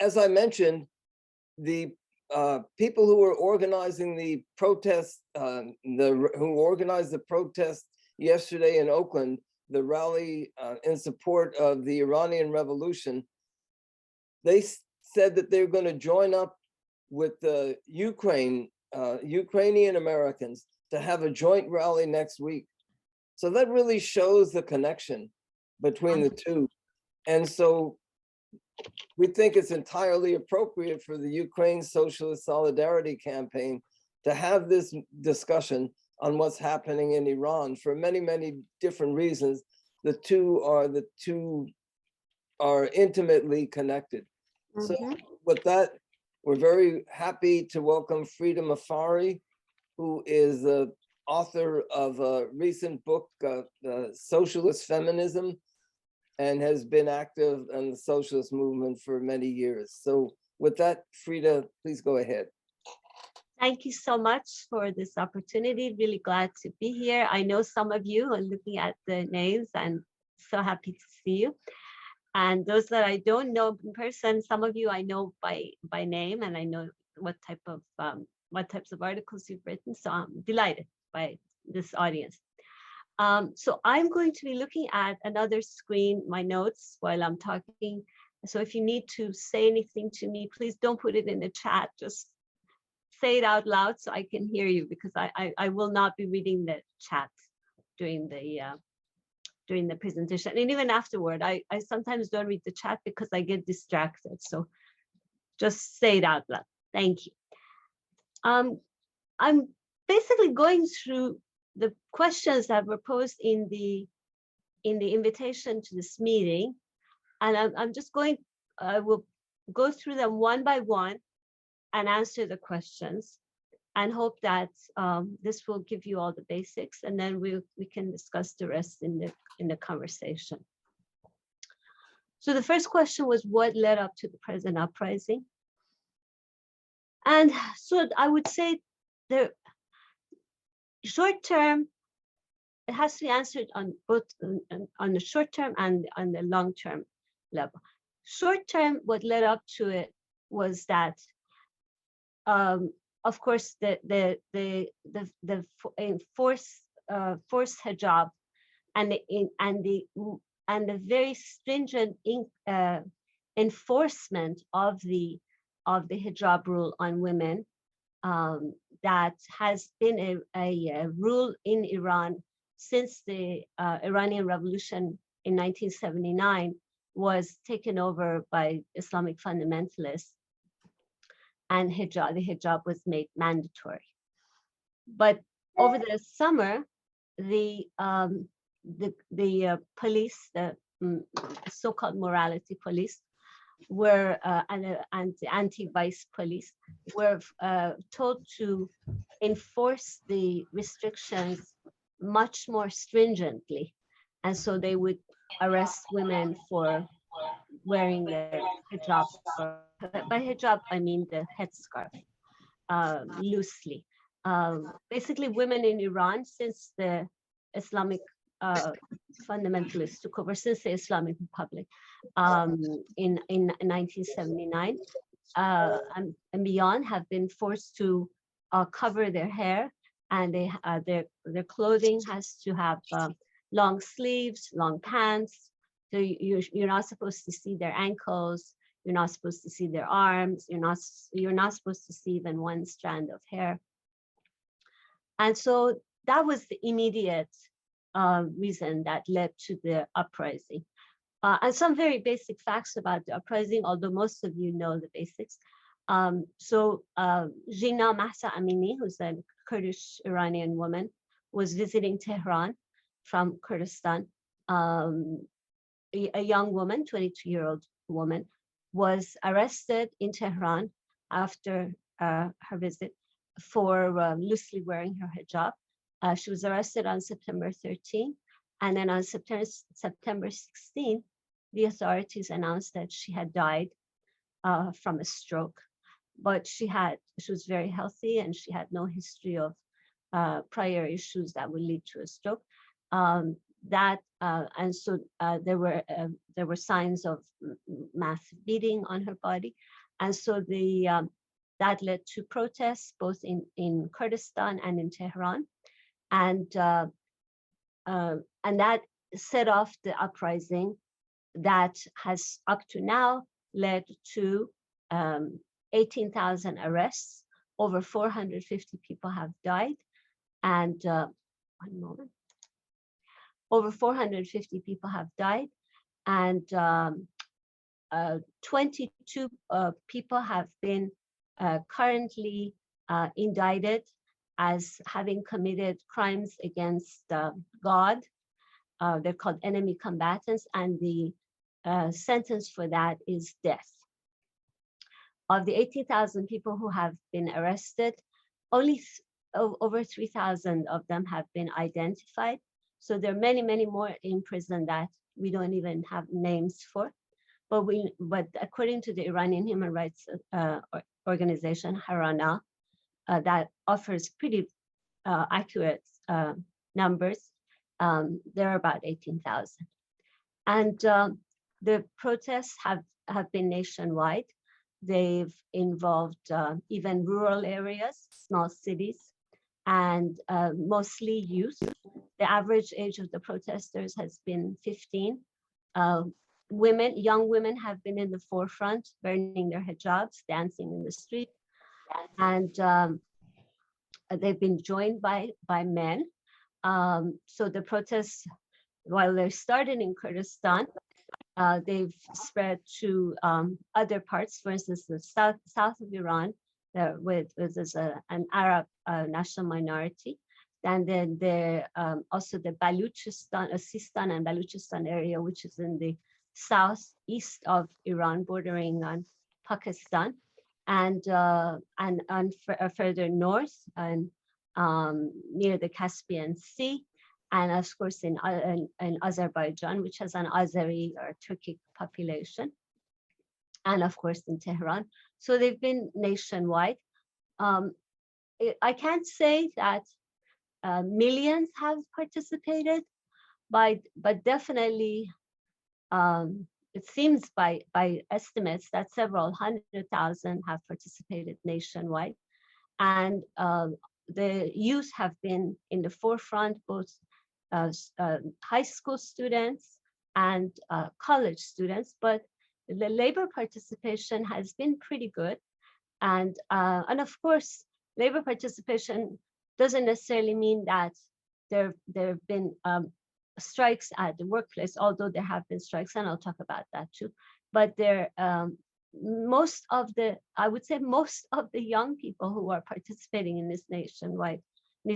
as I mentioned, the people who were organizing the protest, who organized the protest yesterday in Oakland, the rally in support of the Iranian Revolution, they said that they're going to join up with the Ukrainian Americans to have a joint rally next week. So that really shows the connection between the two. And so we think it's entirely appropriate for the Ukraine Socialist Solidarity Campaign to have this discussion on what's happening in Iran for many, many different reasons. The two are intimately connected. So with that, we're very happy to welcome Frieda Afary, who is the author of a recent book, Socialist Feminism, and has been active in the socialist movement for many years. So with that, Frieda, please go ahead. Thank you so much for this opportunity. Really glad to be here. I know some of you are looking at the names, and so happy to see you. And those that I don't know in person, some of you I know by name, and I know what types of articles you've written. So I'm delighted by this audience. So I'm going to be looking at another screen, my notes, while I'm talking. So if you need to say anything to me, please don't put it in the chat. Just say it out loud so I can hear you, because I will not be reading the chat during the presentation. And even afterward, I sometimes don't read the chat because I get distracted. So just say it out loud. Thank you. I'm basically going through the questions that were posed in the invitation to this meeting, and I will go through them one by one and answer the questions, and hope that this will give you all the basics, and then we can discuss the rest in the conversation. So the first question was, what led up to the present uprising? And so I would say the short term, it has to be answered on both on the short term and on the long term level. Short term, what led up to it was that, of course, the forced hijab and the very stringent enforcement of the hijab rule on women, that has been a rule in Iran since the Iranian Revolution in 1979 was taken over by Islamic fundamentalists, and the hijab was made mandatory. But over the summer, the police, the so-called morality police, were and the anti-vice police were told to enforce the restrictions much more stringently, and so they would arrest women for wearing their hijab. By hijab, I mean the headscarf, loosely. Basically, women in Iran, since the Islamic fundamentalists took over, since the Islamic Republic in 1979 and beyond, have been forced to cover their hair, and their clothing has to have long sleeves, long pants. So you're not supposed to see their ankles. You're not supposed to see their arms. You're not supposed to see even one strand of hair. And so that was the immediate reason that led to the uprising. And some very basic facts about the uprising, although most of you know the basics. So Jina Mahsa Amini, who's a Kurdish Iranian woman, was visiting Tehran from Kurdistan. A young woman, 22-year-old woman, was arrested in Tehran after her visit for loosely wearing her hijab. She was arrested on September 13, and then on September 16, the authorities announced that she had died from a stroke. But she was very healthy, and she had no history of prior issues that would lead to a stroke. that and so there were signs of massive beating on her body, and so that led to protests both in Kurdistan and in Tehran, and that set off the uprising that has up to now led to 18,000 arrests. Over 450 people have died, and one moment. Over 450 people have died, and 22 people have been currently indicted as having committed crimes against God. They're called enemy combatants, and the sentence for that is death. Of the 80,000 people who have been arrested, only over 3,000 of them have been identified. So there are many, many more in prison that we don't even have names for. But according to the Iranian Human Rights Organization, Harana, that offers pretty accurate numbers, there are about 18,000. And the protests have been nationwide. They've involved even rural areas, small cities, and mostly youth. The average age of the protesters has been 15. Young women have been in the forefront, burning their hijabs, dancing in the street, and they've been joined by men. So the protests, while they started in Kurdistan, they've spread to other parts. For instance, the south of Iran, which is an Arab national minority. And then there also the Baluchistan, Sistan and Baluchistan area, which is in the southeast of Iran, bordering on Pakistan, and further north and near the Caspian Sea. And of course in Azerbaijan, which has an Azeri or Turkic population, and of course in Tehran. So they've been nationwide. I can't say that millions have participated, but definitely it seems by estimates that several 100,000 have participated nationwide. And the youth have been in the forefront, both high school students and college students, but the labor participation has been pretty good. And of course, labor participation doesn't necessarily mean that there have been strikes at the workplace, although there have been strikes, and I'll talk about that too. But most of the young people who are participating in these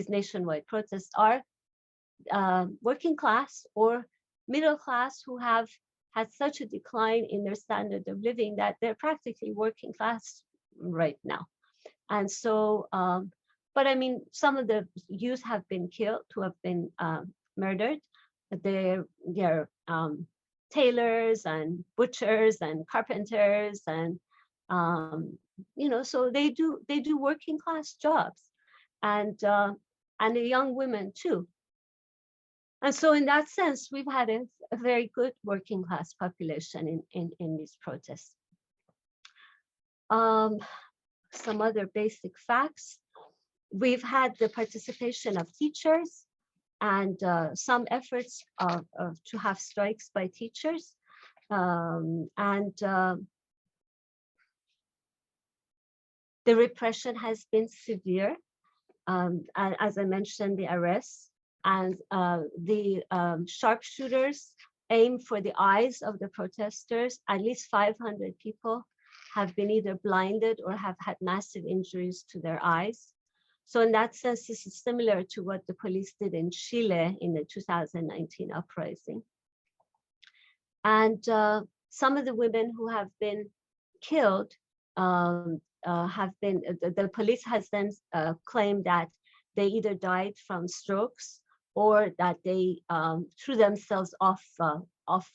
nationwide protests are working class or middle class, who have had such a decline in their standard of living that they're practically working class right now. And so, but I mean, some of the youth have been killed, who have been murdered. They're tailors and butchers and carpenters, and so they do working class jobs, and the young women too. And so in that sense, we've had a very good working class population in these protests. Some other basic facts. We've had the participation of teachers, and some efforts to have strikes by teachers. The repression has been severe. As I mentioned, the arrests, and the sharpshooters aim for the eyes of the protesters. At least 500 people have been either blinded or have had massive injuries to their eyes. So in that sense, this is similar to what the police did in Chile in the 2019 uprising. And some of the women who have been killed the police has then claimed that they either died from strokes or that they threw themselves off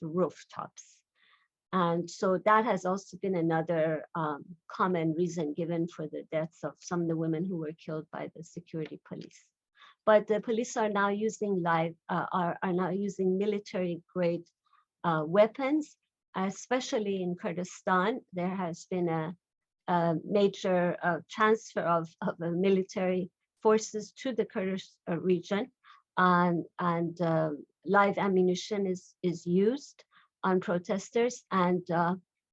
rooftops. And so that has also been another common reason given for the deaths of some of the women who were killed by the security police. but the police are now using are now using military grade weapons, especially in Kurdistan. There has been a major transfer of military forces to the Kurdish region, and live ammunition is used on protesters, and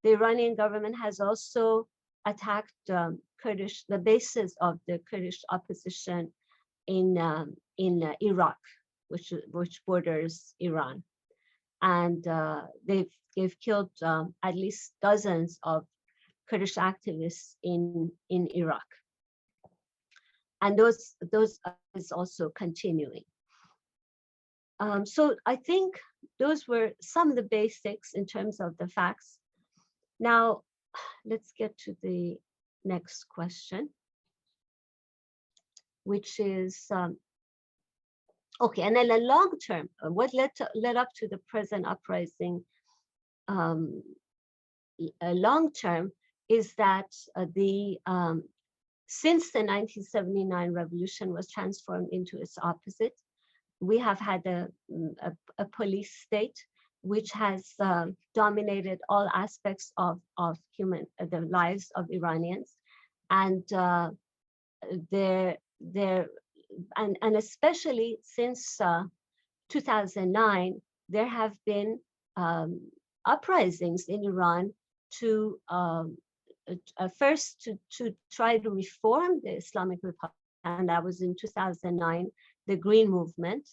the Iranian government has also attacked the bases of the Kurdish opposition in Iraq, which borders Iran, and they've killed at least dozens of Kurdish activists in Iraq, and those is also continuing. So I think those were some of the basics in terms of the facts. Now, let's get to the next question, which is, okay, and then a long term, what led up to the present uprising long term is that since the 1979 revolution was transformed into its opposite, we have had a police state which has dominated all aspects of the lives of Iranians, and and especially since 2009, there have been uprisings in Iran to first to try to reform the Islamic Republic, and that was in 2009, the Green Movement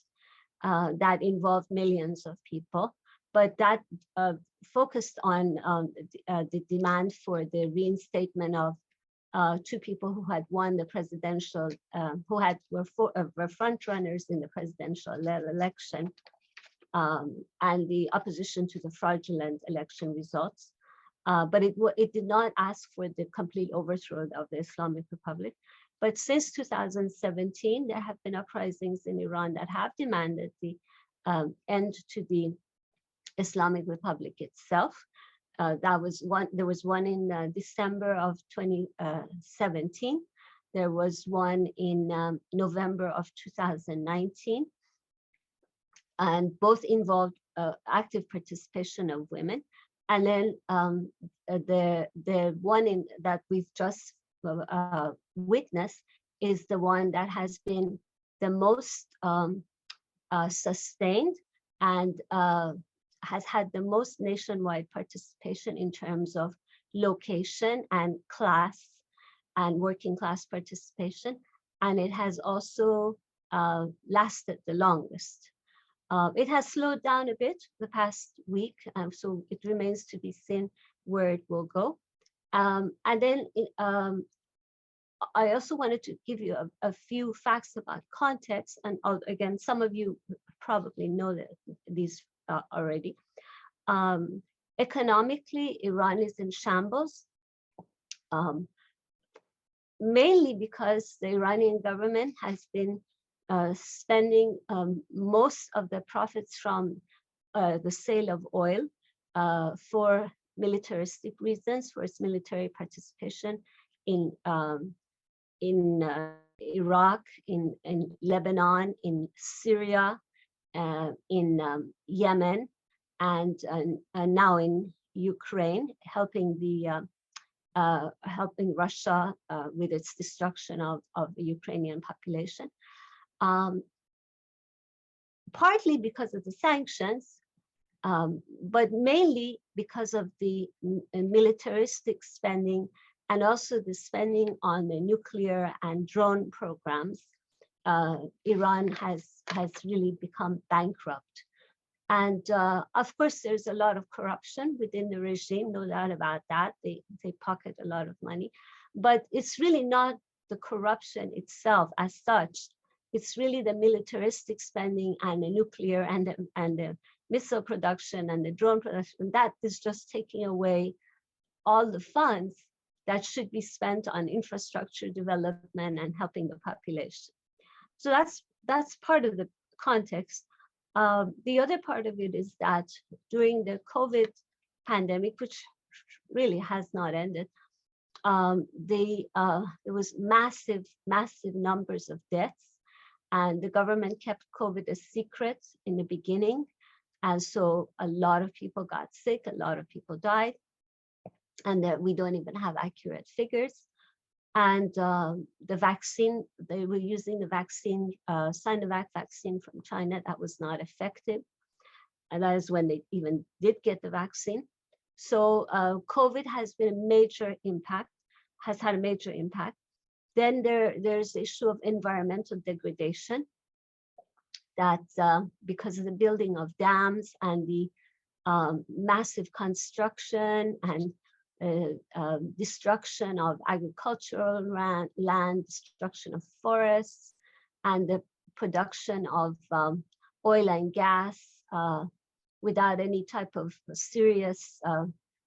that involved millions of people, but that focused on the demand for the reinstatement of two people who had won the presidential, were front runners in the presidential election, and the opposition to the fraudulent election results. But it did not ask for the complete overthrow of the Islamic Republic. But since 2017, there have been uprisings in Iran that have demanded the end to the Islamic Republic itself. There was one in December of 2017. There was one in November of 2019. And both involved active participation of women. And then the one that we've just witnessed is the one that has been the most sustained and has had the most nationwide participation in terms of location and class and working class participation. And it has also lasted the longest. It has slowed down a bit the past week, so it remains to be seen where it will go. And then I also wanted to give you a few facts about context, and again, some of you probably know these already. Economically, Iran is in shambles, mainly because the Iranian government has been spending most of the profits from the sale of oil for militaristic reasons, for its military participation in Iraq, in Lebanon, in Syria, in Yemen, and now in Ukraine, helping helping Russia with its destruction of the Ukrainian population. Partly because of the sanctions, but mainly because of the militaristic spending and also the spending on the nuclear and drone programs. Iran has really become bankrupt. And of course, there's a lot of corruption within the regime, no doubt about that. They pocket a lot of money, but it's really not the corruption itself as such. It's really the militaristic spending and the nuclear and the missile production and the drone production that is just taking away all the funds that should be spent on infrastructure development and helping the population. So that's part of the context. The other part of it is that during the COVID pandemic, which really has not ended, there was massive numbers of deaths. and the government kept COVID a secret in the beginning. And so a lot of people got sick, a lot of people died, and that we don't even have accurate figures. And the vaccine, they were using the vaccine, Sinovac vaccine from China, that was not effective. And that is when they even did get the vaccine. So COVID has been a major impact, has had a major impact. Then there's the issue of environmental degradation, that because of the building of dams and the massive construction and destruction of agricultural land, destruction of forests, and the production of oil and gas without any type of serious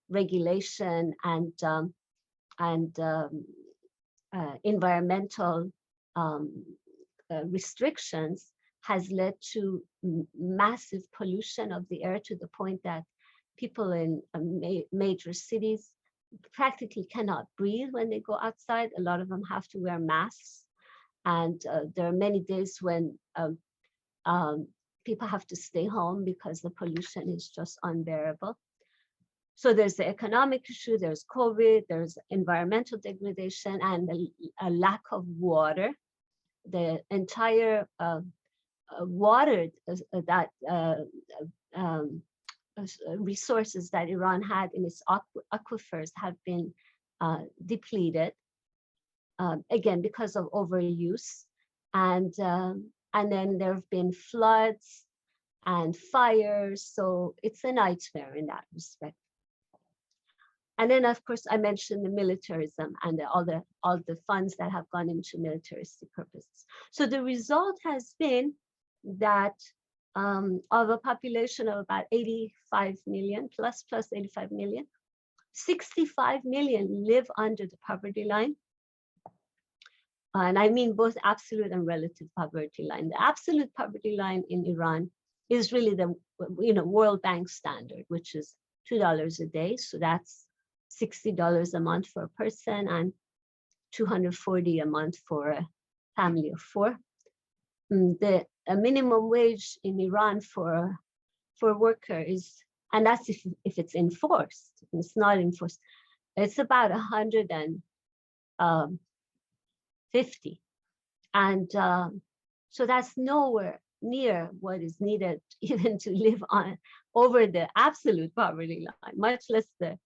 regulation and environmental restrictions, has led to massive pollution of the air, to the point that people in major cities practically cannot breathe when they go outside. A lot of them have to wear masks. And there are many days when people have to stay home because the pollution is just unbearable. So there's the economic issue, there's COVID, there's environmental degradation, and a lack of water. The entire water that resources that Iran had in its aquifers have been depleted, again, because of overuse. And then there have been floods and fires. So it's a nightmare in that respect. And then, of course, I mentioned the militarism and all the funds that have gone into militaristic purposes. So the result has been that of a population of about 85 million, plus 85 million, 65 million live under the poverty line. And I mean both absolute and relative poverty line. The absolute poverty line in Iran is really the World Bank standard, which is $2 a day. So that's $60 a month for a person and $240 a month for a family of 4. The minimum wage in Iran for a worker is, and that's if it's enforced. It's not enforced. It's about 150, and so that's nowhere near what is needed even to live on over the absolute poverty line, much less the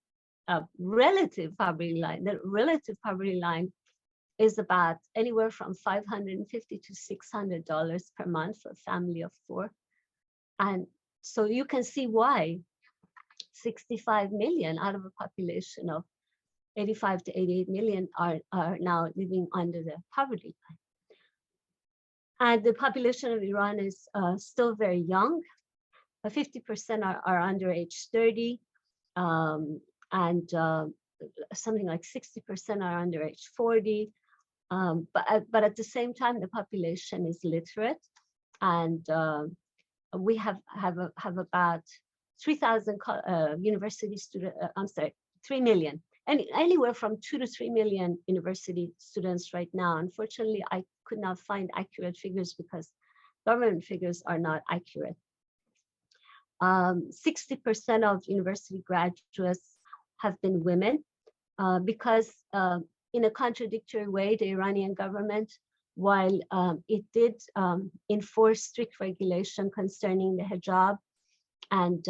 relative poverty line. The relative poverty line is about anywhere from $550 to $600 per month for a family of 4. And so you can see why 65 million out of a population of 85 to 88 million are now living under the poverty line. And the population of Iran is still very young. 50% are under age 30, and something like 60% are under age 40. But at the same time, the population is literate, and we have about 3,000 university students. 3 million, and anywhere from 2 to 3 million university students right now. Unfortunately, I could not find accurate figures because government figures are not accurate. 60% of university graduates have been women, because in a contradictory way, the Iranian government, while it did enforce strict regulation concerning the hijab and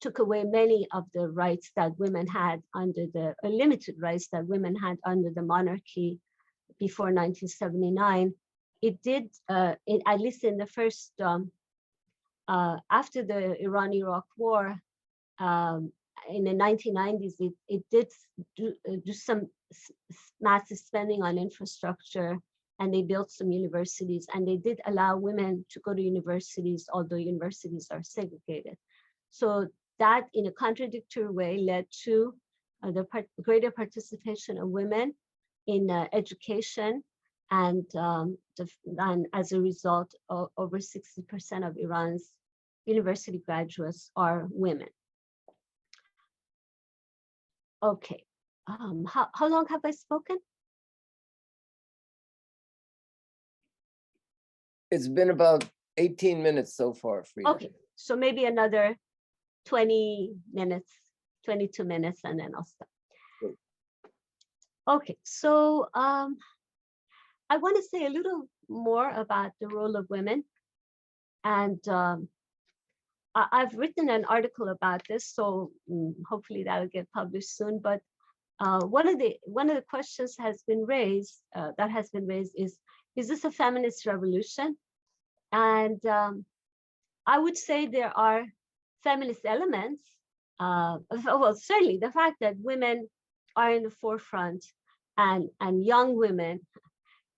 took away many of the rights that women had under the limited rights that women had under the monarchy before 1979, it did, at least in the first, after the Iran-Iraq War, in the 1990s, it did do some massive spending on infrastructure, and they built some universities, and they did allow women to go to universities, although universities are segregated. So that, in a contradictory way, led to the greater participation of women in education, and as a result, over 60% of Iran's university graduates are women. Okay, how long have I spoken? It's been about 18 minutes so far, Frieda. Okay, so maybe another 20 minutes, 22 minutes, and then I'll stop. Great. Okay, so I want to say a little more about the role of women. And I've written an article about this, so hopefully that'll get published soon. But one of the questions has been raised, is this a feminist revolution? And I would say there are feminist elements. Well, certainly the fact that women are in the forefront and young women,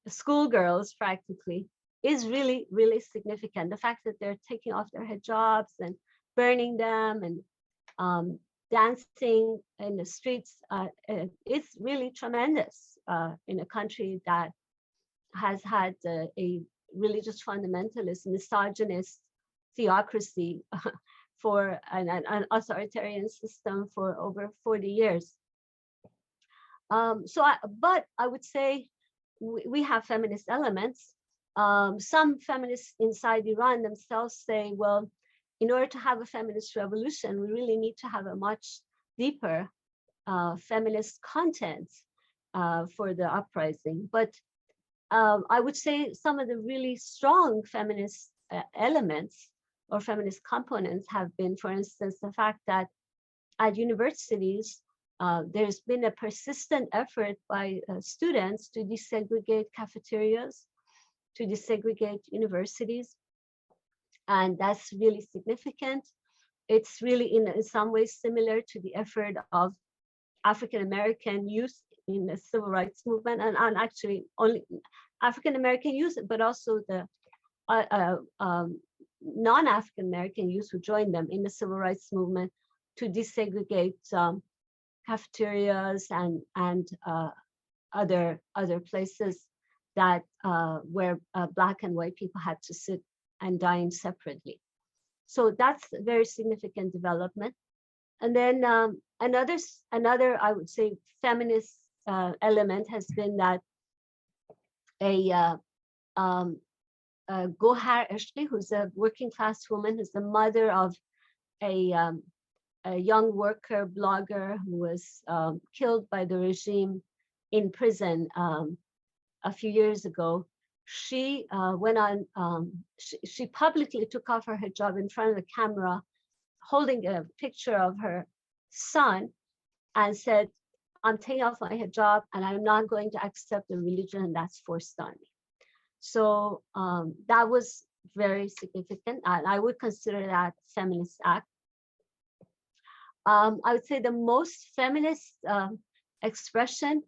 schoolgirls practically, is really, really significant. The fact that they're taking off their hijabs and burning them and dancing in the streets is really tremendous in a country that has had a religious fundamentalist, misogynist theocracy for an authoritarian system for over 40 years. But I would say we have feminist elements. Some feminists inside Iran themselves say, well, in order to have a feminist revolution, we really need to have a much deeper feminist content for the uprising. But I would say some of the really strong feminist elements or feminist components have been, for instance, the fact that at universities, there's been a persistent effort by students to desegregate cafeterias, to desegregate universities. And that's really significant. It's really in some ways similar to the effort of African American youth in the civil rights movement, and actually only African American youth, but also the non-African American youth who joined them in the civil rights movement to desegregate cafeterias and other places that where Black and white people had to sit and dine separately. So that's a very significant development. And then another I would say feminist element has been that Gohar Eshqi, who's a working class woman, who's the mother of a young worker blogger who was killed by the regime in prison a few years ago. She went on, she publicly took off her hijab in front of the camera, holding a picture of her son, and said, I'm taking off my hijab and I'm not going to accept the religion that's forced on me. So that was very significant, and I would consider that a feminist act. I would say the most feminist expression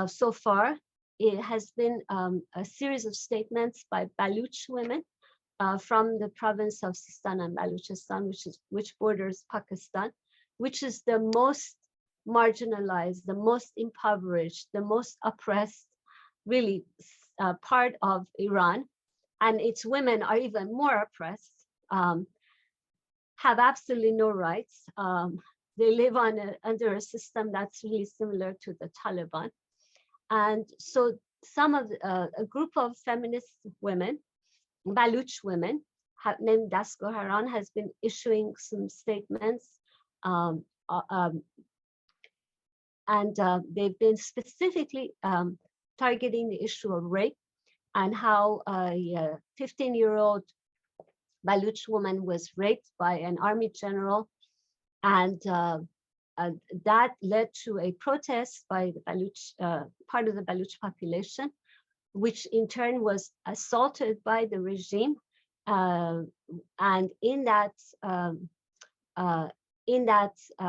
so far, it has been a series of statements by Baluch women from the province of Sistan and Baluchistan, which borders Pakistan, which is the most marginalized, the most impoverished, the most oppressed, really part of Iran, and its women are even more oppressed, have absolutely no rights. They live under a system that's really similar to the Taliban. And so some of a group of feminist women, Baluch women, named Dasko Haran, has been issuing some statements, and they've been specifically targeting the issue of rape and how a 15-year-old Baluch woman was raped by an army general, and that led to a protest by the Baluch, part of the Baluch population, which in turn was assaulted by the regime. And in that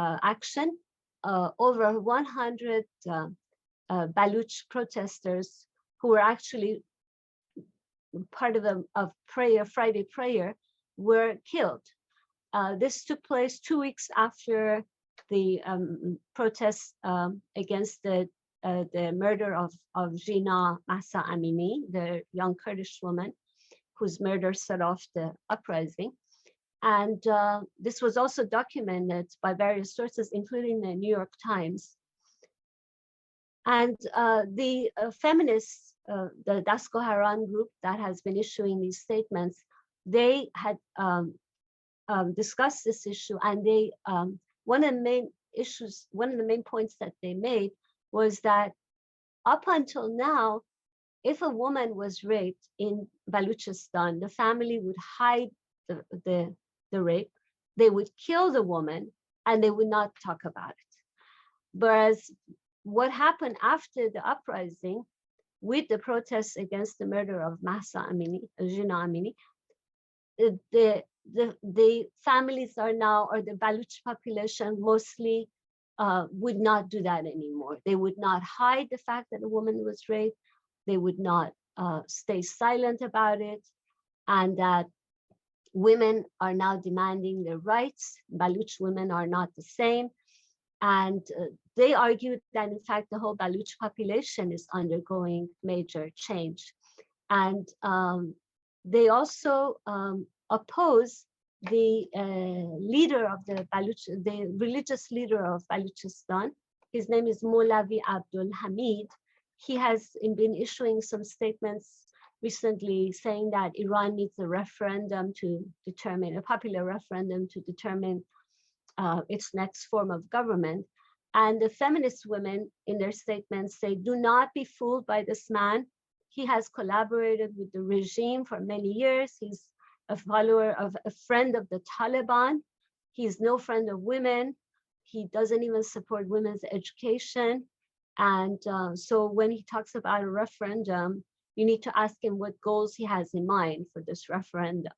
action, over 100 Baluch protesters who were actually part of Friday prayer were killed. This took place 2 weeks after the protests against the murder of Jina Mahsa Amini, the young Kurdish woman whose murder set off the uprising. And this was also documented by various sources, including the New York Times. And the feminists, the Dasko Haran group that has been issuing these statements, they had discussed this issue, and they one of the main points that they made was that up until now, if a woman was raped in Baluchistan, the family would hide the rape, they would kill the woman, and they would not talk about it. Whereas what happened after the uprising with the protests against the murder of Mahsa Amini, Jina Amini, the families are now, or the Baluch population mostly would not do that anymore. They would not hide the fact that a woman was raped. They would not stay silent about it, and that women are now demanding their rights. Baluch women are not the same. And they argued that, in fact, the whole Baluch population is undergoing major change. And they also oppose the leader of the religious leader of Baluchistan. His name is Molavi Abdul Hamid. He has been issuing some statements recently saying that Iran needs a referendum to determine, a popular referendum to determine its next form of government. And the feminist women in their statements say, do not be fooled by this man. He has collaborated with the regime for many years. He's a follower of, a friend of the Taliban. He's no friend of women. He doesn't even support women's education. And so when he talks about a referendum, you need to ask him what goals he has in mind for this referendum.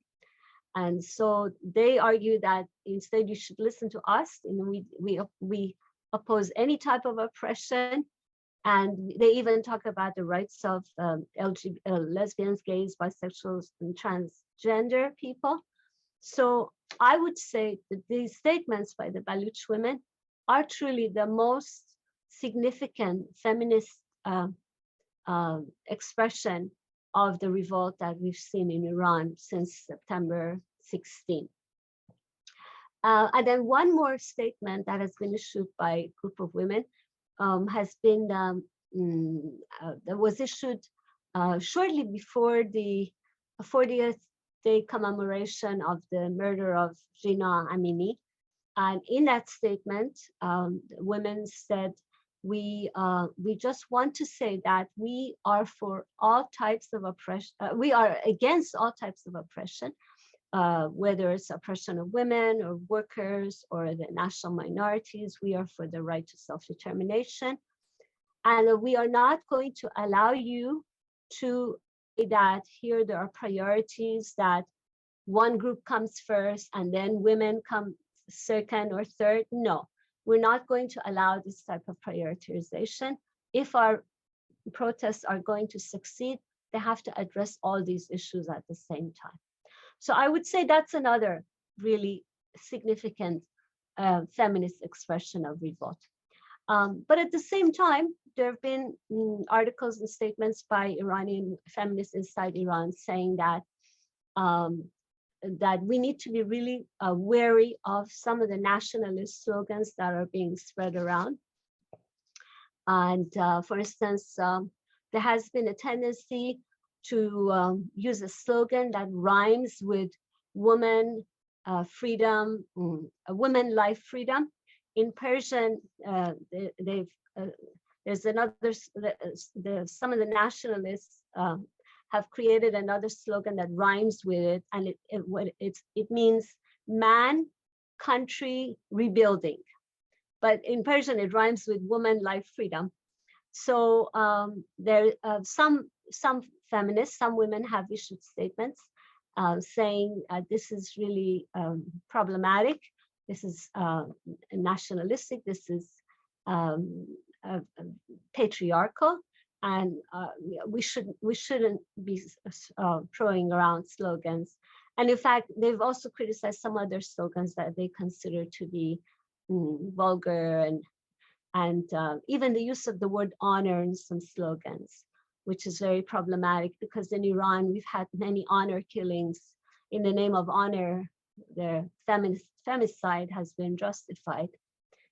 And so they argue that instead you should listen to us, and we oppose any type of oppression. And they even talk about the rights of lesbians, gays, bisexuals, and transgender people. So I would say that these statements by the Baluch women are truly the most significant feminist expression of the revolt that we've seen in Iran since September 16. And then one more statement that has been issued by a group of women has been, that was issued shortly before the 40th day commemoration of the murder of Jina Amini. And in that statement, women said, we just want to say that we are for all types of oppression. We are against all types of oppression, whether it's oppression of women or workers or the national minorities. We are for the right to self-determination. And we are not going to allow you to say that here there are priorities, that one group comes first and then women come second or third. No. We're not going to allow this type of prioritization. If our protests are going to succeed, they have to address all these issues at the same time. So I would say that's another really significant feminist expression of revolt. But at the same time, there have been articles and statements by Iranian feminists inside Iran saying that that we need to be really wary of some of the nationalist slogans that are being spread around. And for instance, there has been a tendency to use a slogan that rhymes with woman freedom, women-life-freedom. In Persian, there's another, some of the nationalists have created another slogan that rhymes with it, and it means man, country, rebuilding. But in Persian, it rhymes with woman, life, freedom. So there some feminists, some women have issued statements saying this is really problematic. This is nationalistic. This is patriarchal. And we shouldn't be throwing around slogans. And in fact, they've also criticized some other slogans that they consider to be vulgar, and even the use of the word honor in some slogans, which is very problematic because in Iran we've had many honor killings in the name of honor. The femicide has been justified,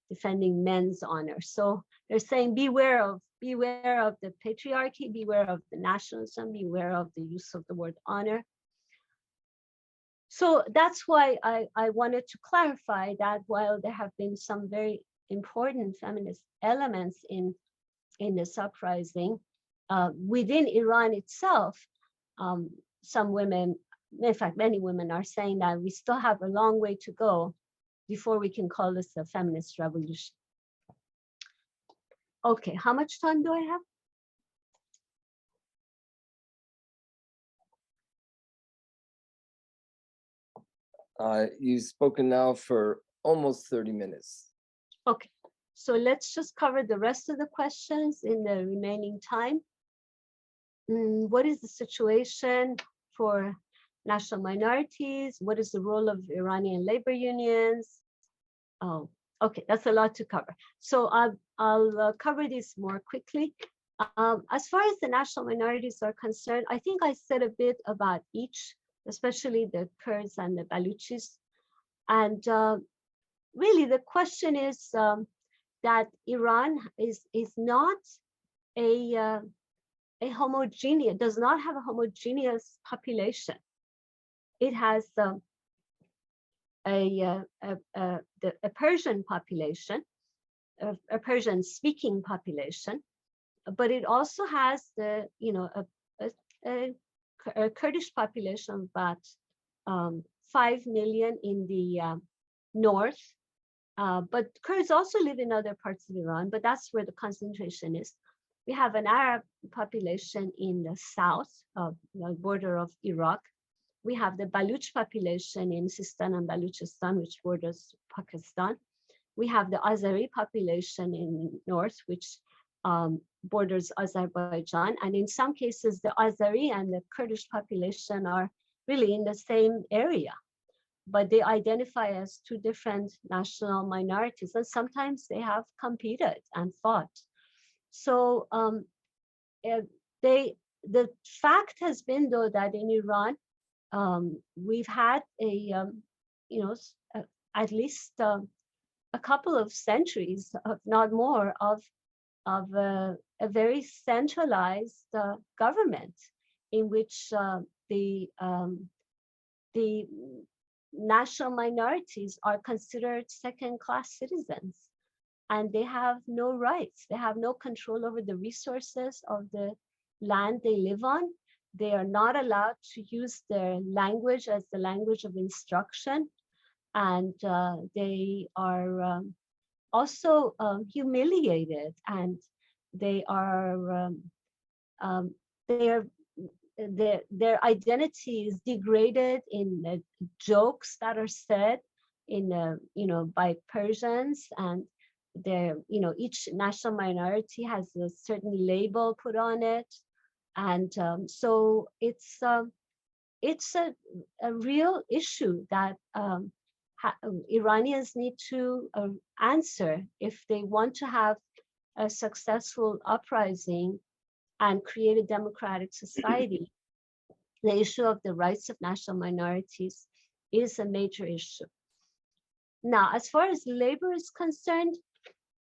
defending men's honor. So they're saying beware of beware of the patriarchy, beware of the nationalism, beware of the use of the word honor. So that's why I wanted to clarify that while there have been some very important feminist elements in this uprising, within Iran itself, some women, in fact, many women are saying that we still have a long way to go before we can call this a feminist revolution. Okay, how much time do I have? You've spoken now for almost 30 minutes. Okay, so let's just cover the rest of the questions in the remaining time. What is the situation for national minorities? What is the role of Iranian labor unions? Oh, okay, that's a lot to cover. So I'll cover this more quickly. As far as the national minorities are concerned, I think I said a bit about each, especially the Kurds and the Baluchis. And really the question is that Iran is not a homogeneous, does not have a homogeneous population. It has a Persian population, a Persian-speaking population, but it also has the a Kurdish population of about 5 million in the north. But Kurds also live in other parts of Iran, but that's where the concentration is. We have an Arab population in the south of the border of Iraq. We have the Baluch population in Sistan and Baluchistan, which borders Pakistan. We have the Azeri population in north, which borders Azerbaijan. And in some cases, the Azeri and the Kurdish population are really in the same area, but they identify as two different national minorities. And sometimes they have competed and fought. So the fact has been, though, that in Iran, we've had at least a couple of centuries, if not more, of a very centralized government in which the national minorities are considered second-class citizens, and they have no rights. They have no control over the resources of the land they live on. They are not allowed to use their language as the language of instruction. And they are also humiliated, and their identity is degraded in jokes that are said by Persians, and each national minority has a certain label put on it. And so it's a real issue that Iranians need to answer if they want to have a successful uprising and create a democratic society. The issue of the rights of national minorities is a major issue. Now, as far as labor is concerned,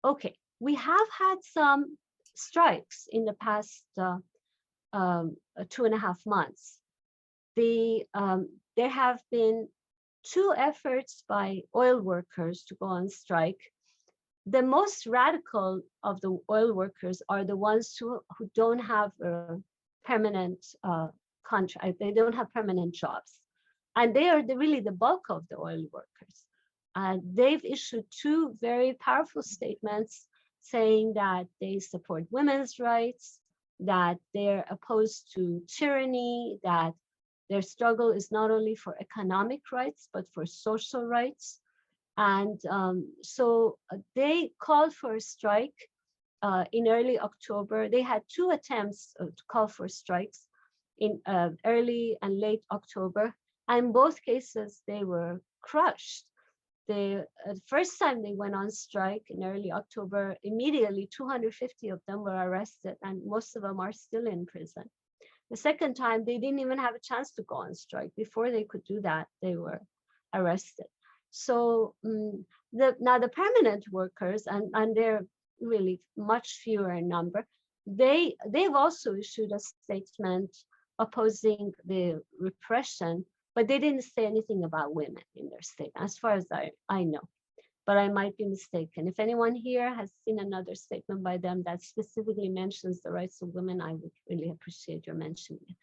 okay, we have had some strikes in the past 2.5 months. There have been 2 efforts by oil workers to go on strike. The most radical of the oil workers are the ones who don't have a permanent contract. They don't have permanent jobs. And they are really the bulk of the oil workers. They've issued 2 very powerful statements saying that they support women's rights, that they're opposed to tyranny, that their struggle is not only for economic rights, but for social rights. And so they called for a strike in early October. They had 2 attempts to call for strikes in early and late October. And in both cases, they were crushed. The first time they went on strike in early October, immediately 250 of them were arrested, and most of them are still in prison. The second time, they didn't even have a chance to go on strike. Before they could do that, they were arrested. So now the permanent workers, and they're really much fewer in number, they've also issued a statement opposing the repression, but they didn't say anything about women in their statement, as far as I know. But I might be mistaken. If anyone here has seen another statement by them that specifically mentions the rights of women, I would really appreciate your mentioning it.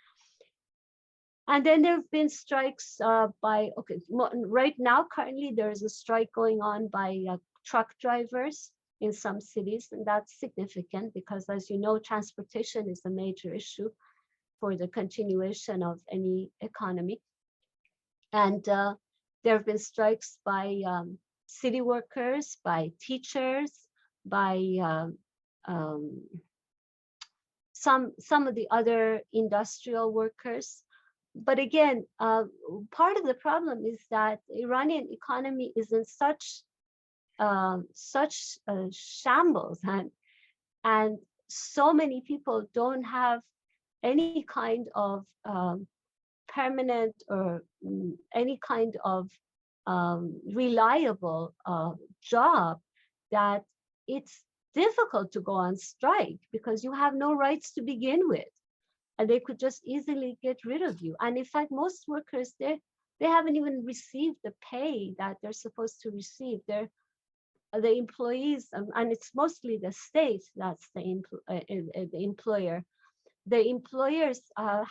And then there have been strikes right now, currently there is a strike going on by truck drivers in some cities, and that's significant because, as you know, transportation is a major issue for the continuation of any economy. And there have been strikes by city workers, by teachers, by some of the other industrial workers. But again, part of the problem is that the Iranian economy is in such shambles, and so many people don't have any kind of permanent or any kind of reliable job, that it's difficult to go on strike because you have no rights to begin with, and they could just easily get rid of you. And in fact, most workers, they haven't even received the pay that they're supposed to receive. They're the employees, and it's mostly the state that's the employer. The employers are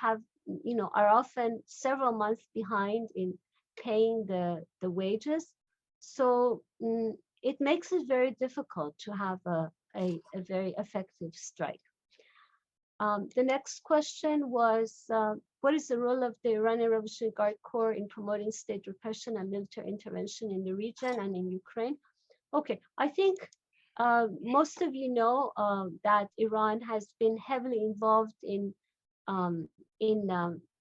often several months behind in paying the wages. So it makes it very difficult to have a very effective strike. The next question was, what is the role of the Iranian Revolutionary Guard Corps in promoting state repression and military intervention in the region and in Ukraine? Okay, I think most of you know that Iran has been heavily involved in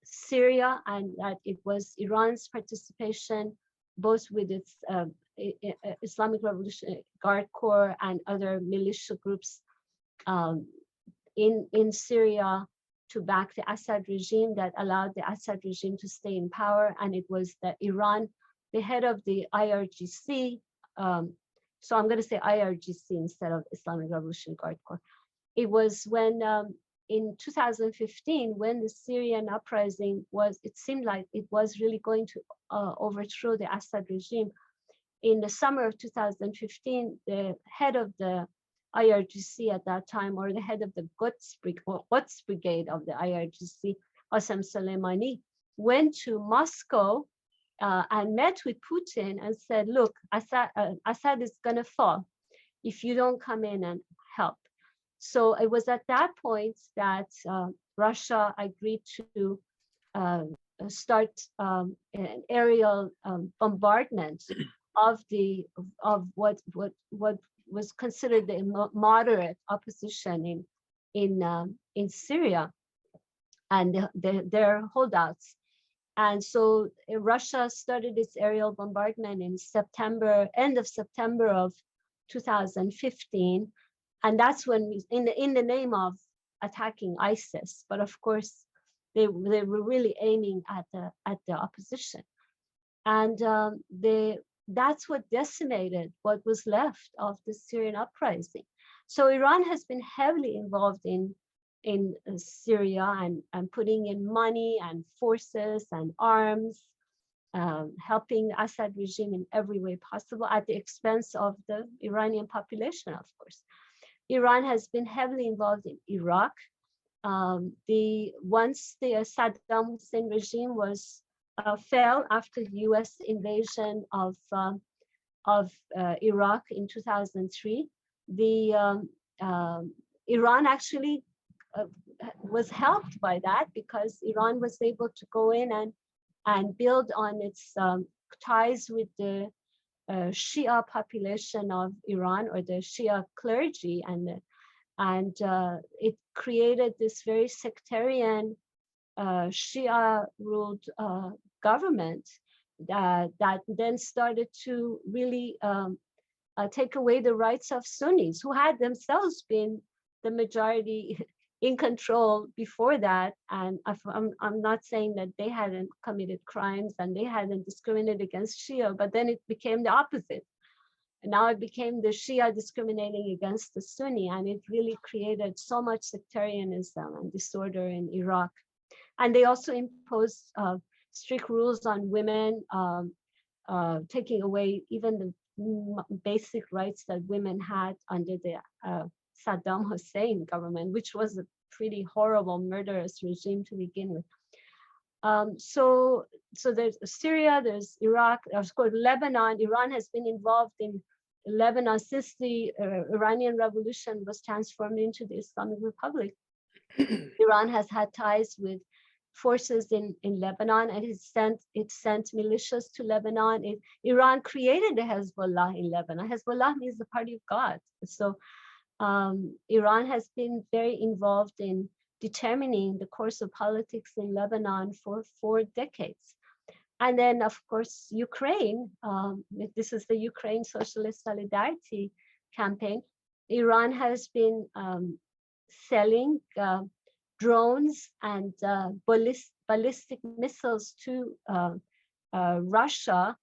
Syria, and that it was Iran's participation, both with its Islamic Revolutionary Guard Corps and other militia groups in Syria, to back the Assad regime, that allowed the Assad regime to stay in power. And it was that Iran, the head of the IRGC, so I'm going to say IRGC instead of Islamic Revolutionary Guard Corps. It was when in 2015, when the Syrian uprising it seemed like it was really going to overthrow the Assad regime. In the summer of 2015, the head of the IRGC at that time, or the head of the Quds Brigade of the IRGC, Qasem Soleimani, went to Moscow and met with Putin and said, look, Assad is going to fall if you don't come in and help. So it was at that point that Russia agreed to start an aerial bombardment of what was considered the moderate opposition in Syria and their holdouts. And so Russia started its aerial bombardment in end of September of 2015. And that's when, in the name of attacking ISIS, but of course, they were really aiming at the opposition. And that's what decimated what was left of the Syrian uprising. So Iran has been heavily involved in Syria and putting in money and forces and arms, helping the Assad regime in every way possible at the expense of the Iranian population, of course. Iran has been heavily involved in Iraq. Once the Saddam Hussein regime fell after the U.S. invasion of Iraq in 2003, Iran actually was helped by that, because Iran was able to go in and build on its ties with the Shia population of Iran, or the Shia clergy, and it created this very sectarian Shia-ruled government that then started to really take away the rights of Sunnis, who had themselves been the majority in control before that. And I'm not saying that they hadn't committed crimes and they hadn't discriminated against Shia, but then it became the opposite. now it became the Shia discriminating against the Sunni, and it really created so much sectarianism and disorder in Iraq. And they also imposed strict rules on women, taking away even the basic rights that women had under the Saddam Hussein government, which was a pretty horrible, murderous regime to begin with. So there's Syria, there's Iraq, of course, Lebanon. Iran has been involved in Lebanon since the Iranian Revolution was transformed into the Islamic Republic. Iran has had ties with forces in Lebanon, and it sent militias to Lebanon. Iran created the Hezbollah in Lebanon. Hezbollah means the party of God. So Iran has been very involved in determining the course of politics in Lebanon for 4 decades. And then, of course, Ukraine, this is the Ukraine Socialist Solidarity Campaign. Iran has been selling drones and ballistic missiles to Russia.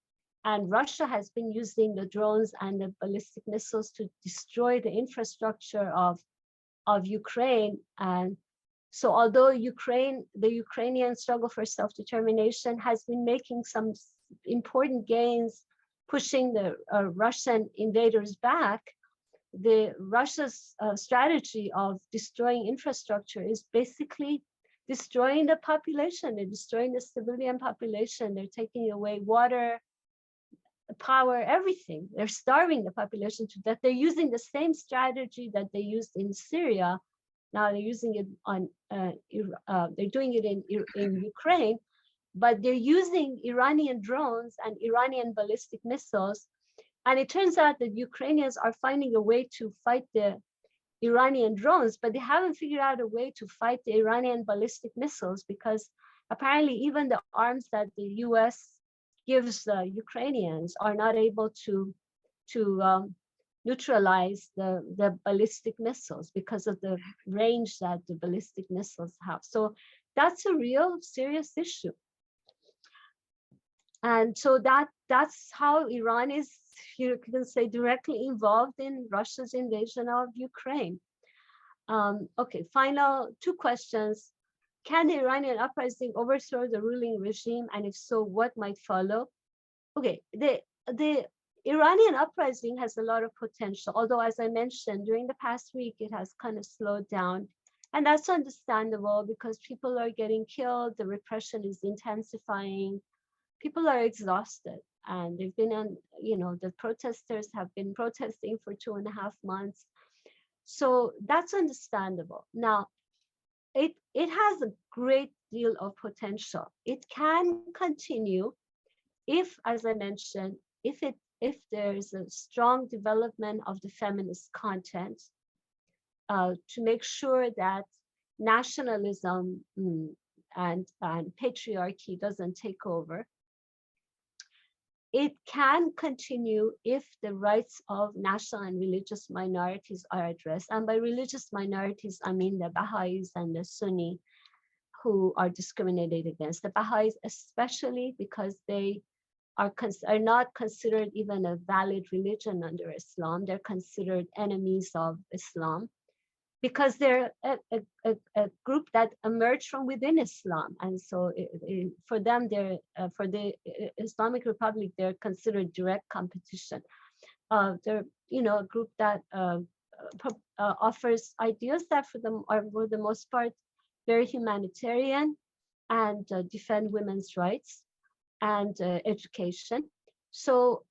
And Russia has been using the drones and the ballistic missiles to destroy the infrastructure of Ukraine. And so although the Ukrainian struggle for self-determination has been making some important gains, pushing the Russian invaders back, Russia's strategy of destroying infrastructure is basically destroying the population. They're destroying the civilian population. They're taking away water, power, everything. They're starving the population to death. They're using the same strategy that they used in Syria. Now they're using it on, they're doing it in Ukraine, but they're using Iranian drones and Iranian ballistic missiles. And it turns out that Ukrainians are finding a way to fight the Iranian drones, but they haven't figured out a way to fight the Iranian ballistic missiles, because apparently even the arms that the US gives the Ukrainians are not able to neutralize the ballistic missiles because of the range that the ballistic missiles have. So that's a real serious issue. And so that's how Iran is, you can say, directly involved in Russia's invasion of Ukraine. Okay, final 2 questions. Can the Iranian uprising overthrow the ruling regime? And if so, what might follow? Okay, the Iranian uprising has a lot of potential, although as I mentioned, during the past week, it has kind of slowed down. And that's understandable because people are getting killed, the repression is intensifying, people are exhausted, and they've been on, the protesters have been protesting for 2.5 months. So that's understandable. Now, it has a great deal of potential. It can continue if, as I mentioned, if there's a strong development of the feminist content to make sure that nationalism and patriarchy doesn't take over. It can continue if the rights of national and religious minorities are addressed. And by religious minorities, I mean the Baha'is and the Sunni who are discriminated against. The Baha'is especially because they are not considered even a valid religion under Islam. They're considered enemies of Islam because they're a group that emerged from within Islam. And so for them, for the Islamic Republic, they're considered direct competition. They're a group that offers ideas that for them are for the most part very humanitarian and defend women's rights and education. So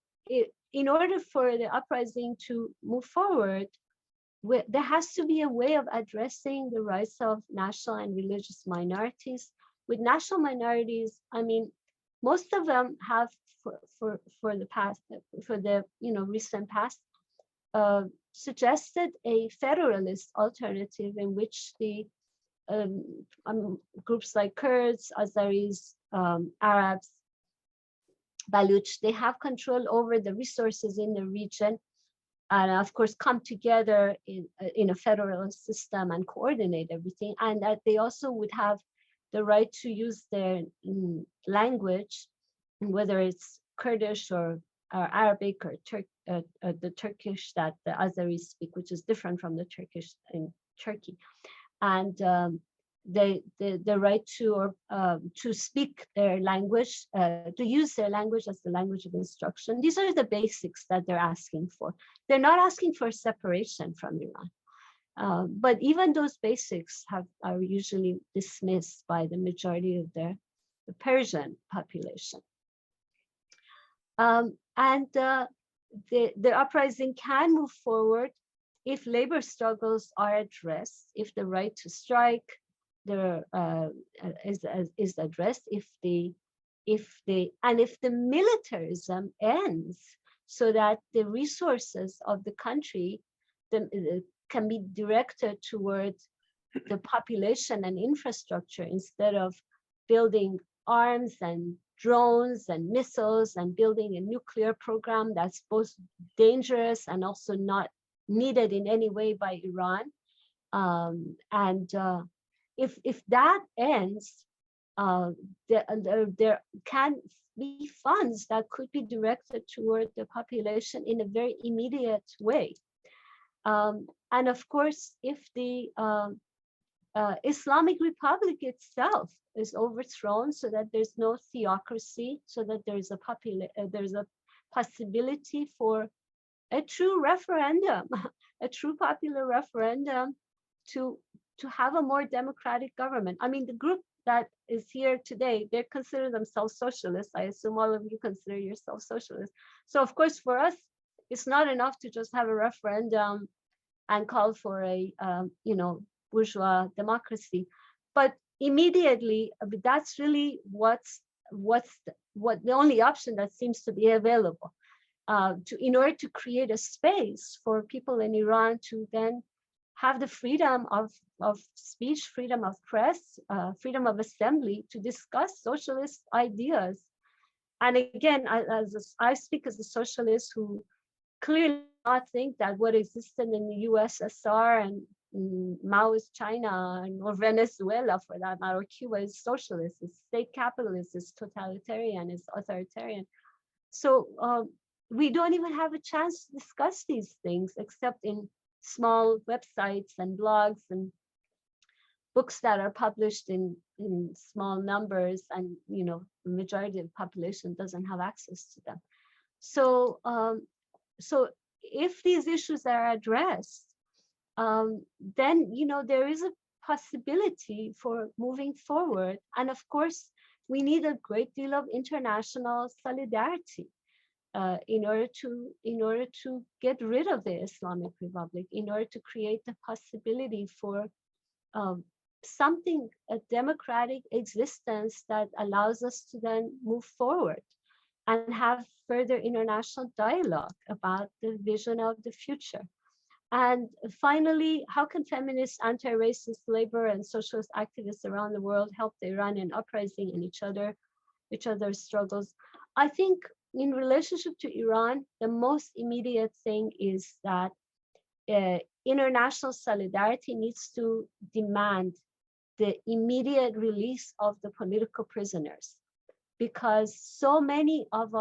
in order for the uprising to move forward, there has to be a way of addressing the rights of national and religious minorities. With national minorities, I mean, most of them have for the recent past suggested a federalist alternative in which the groups like Kurds, Azeris, Arabs, Baluch, they have control over the resources in the region, and of course come together in a federal system and coordinate everything, and that they also would have the right to use their language, whether it's Kurdish or Arabic or the Turkish that the Azeris speak, which is different from the Turkish in Turkey, and the right to speak their language, to use their language as the language of instruction. These are the basics that they're asking for. They're not asking for separation from Iran. But even those basics are usually dismissed by the majority of the Persian population. The uprising can move forward if labor struggles are addressed, if the right to strike is addressed, if the militarism ends, so that the resources of the country can be directed towards the population and infrastructure instead of building arms and drones and missiles and building a nuclear program that's both dangerous and also not needed in any way by Iran. If that ends, there can be funds that could be directed toward the population in a very immediate way. And of course, if the Islamic Republic itself is overthrown, so that there's no theocracy, so that there's a possibility for a true referendum, a true popular referendum to have a more democratic government. I mean, the group that is here today, they consider themselves socialists. I assume all of you consider yourself socialists. So of course, for us, it's not enough to just have a referendum and call for a bourgeois democracy, but immediately that's really the only option that seems to be available in order to create a space for people in Iran to then have the freedom of speech, freedom of press, freedom of assembly to discuss socialist ideas. And again, I speak as a socialist who clearly not think that what existed in the USSR and Maoist China or Venezuela, for that matter, or Cuba, is socialist, is state capitalist, is totalitarian, is authoritarian. So we don't even have a chance to discuss these things except in small websites and blogs and books that are published in small numbers, and the majority of the population doesn't have access to them. So if these issues are addressed, then there is a possibility for moving forward. And of course, we need a great deal of international solidarity in order to get rid of the Islamic Republic, in order to create the possibility for a democratic existence that allows us to then move forward and have further international dialogue about the vision of the future. And finally, how can feminist, anti-racist, labor, and socialist activists around the world help the Iranian uprising and each other's struggles? I think in relationship to Iran, the most immediate thing is that international solidarity needs to demand the immediate release of the political prisoners, because so many of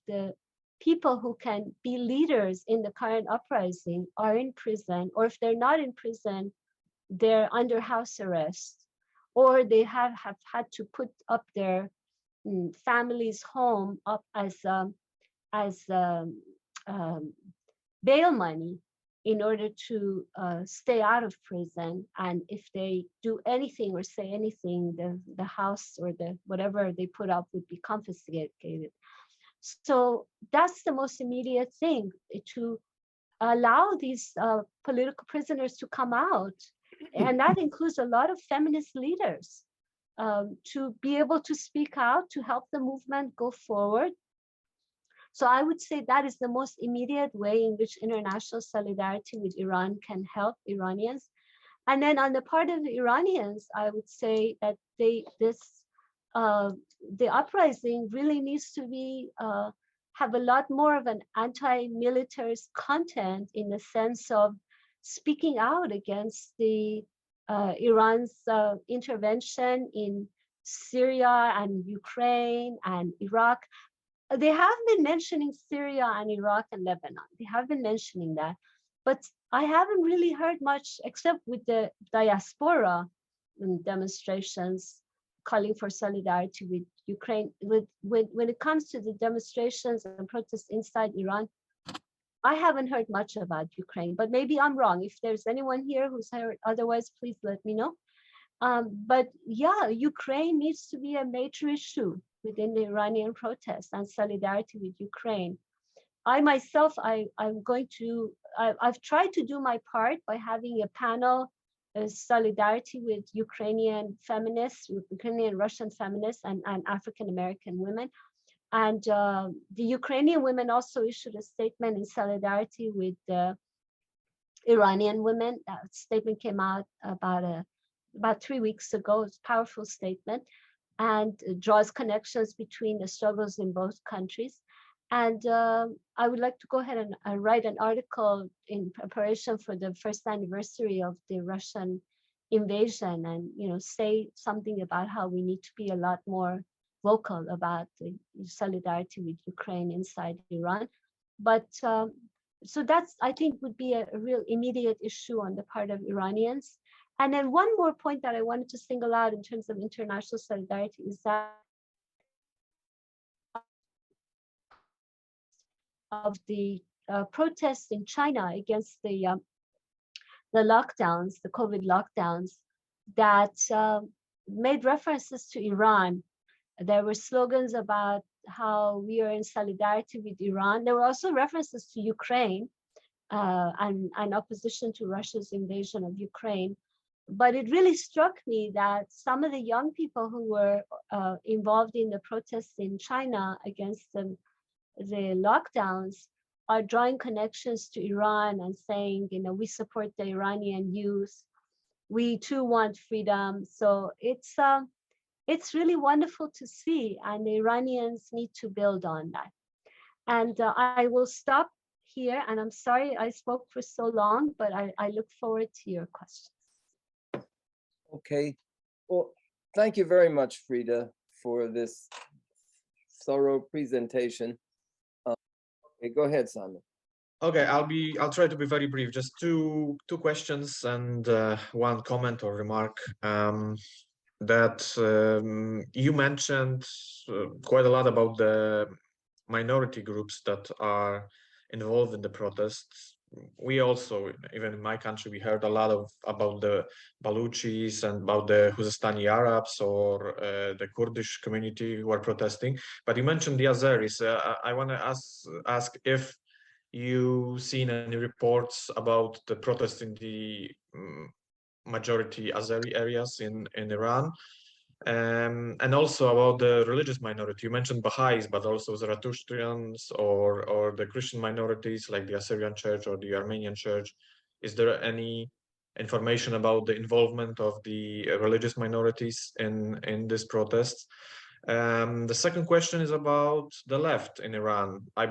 the people who can be leaders in the current uprising are in prison, or if they're not in prison, they're under house arrest, or they have had to put up their family's home up as bail money in order to stay out of prison. And if they do anything or say anything, the house or the whatever they put up would be confiscated. So that's the most immediate thing, to allow these political prisoners to come out. And that includes a lot of feminist leaders to be able to speak out, to help the movement go forward. So I would say that is the most immediate way in which international solidarity with Iran can help Iranians. And then on the part of the Iranians, I would say that the uprising really needs to be have a lot more of an anti-militarist content, in the sense of speaking out against Iran's intervention in Syria and Ukraine and Iraq, They have been mentioning Syria and Iraq and Lebanon. They have been mentioning that, but I haven't really heard much except with the diaspora demonstrations calling for solidarity with Ukraine. When it comes to the demonstrations and protests inside Iran, I haven't heard much about Ukraine, but maybe I'm wrong. If there's anyone here who's heard otherwise, please let me know. But yeah, Ukraine needs to be a major issue within the Iranian protests and solidarity with Ukraine. I myself, I've tried to do my part by having a panel solidarity with Ukrainian feminists, Ukrainian Russian feminists and African American women. And the Ukrainian women also issued a statement in solidarity with Iranian women. That statement came out about 3 weeks ago. It's a powerful statement and draws connections between the struggles in both countries. And I would like to go ahead and write an article in preparation for the first anniversary of the Russian invasion, and say something about how we need to be a lot more vocal about the solidarity with Ukraine inside Iran. But so that's, I think, would be a real immediate issue on the part of Iranians. And then one more point that I wanted to single out in terms of international solidarity is that of the protests in China against the lockdowns, the COVID lockdowns, that made references to Iran. There were slogans about how we are in solidarity with Iran. There were also references to Ukraine and opposition to Russia's invasion of Ukraine. But it really struck me that some of the young people who were involved in the protests in China against the lockdowns are drawing connections to Iran and saying, we support the Iranian youth. We too want freedom. So it's really wonderful to see, and the Iranians need to build on that. And I will stop here, and I'm sorry I spoke for so long, but I look forward to your questions. Okay, well, thank you very much, Frieda, for this thorough presentation. Okay, go ahead, Simon. Okay, I'll try to be very brief. Just two questions and one comment or remark. That you mentioned quite a lot about the minority groups that are involved in the protests. We also, even in my country, we heard a lot about the Baluchis and about the Khuzestani Arabs or the Kurdish community who are protesting. But you mentioned the Azeris. I want to ask if you've seen any reports about the protests in the majority Azeri areas in Iran, and also about the religious minority. You mentioned Baha'is, but also Zarathustrians or the Christian minorities like the Assyrian Church or the Armenian Church. Is there any information about the involvement of the religious minorities in this protest? The second question is about the left in Iran. I'm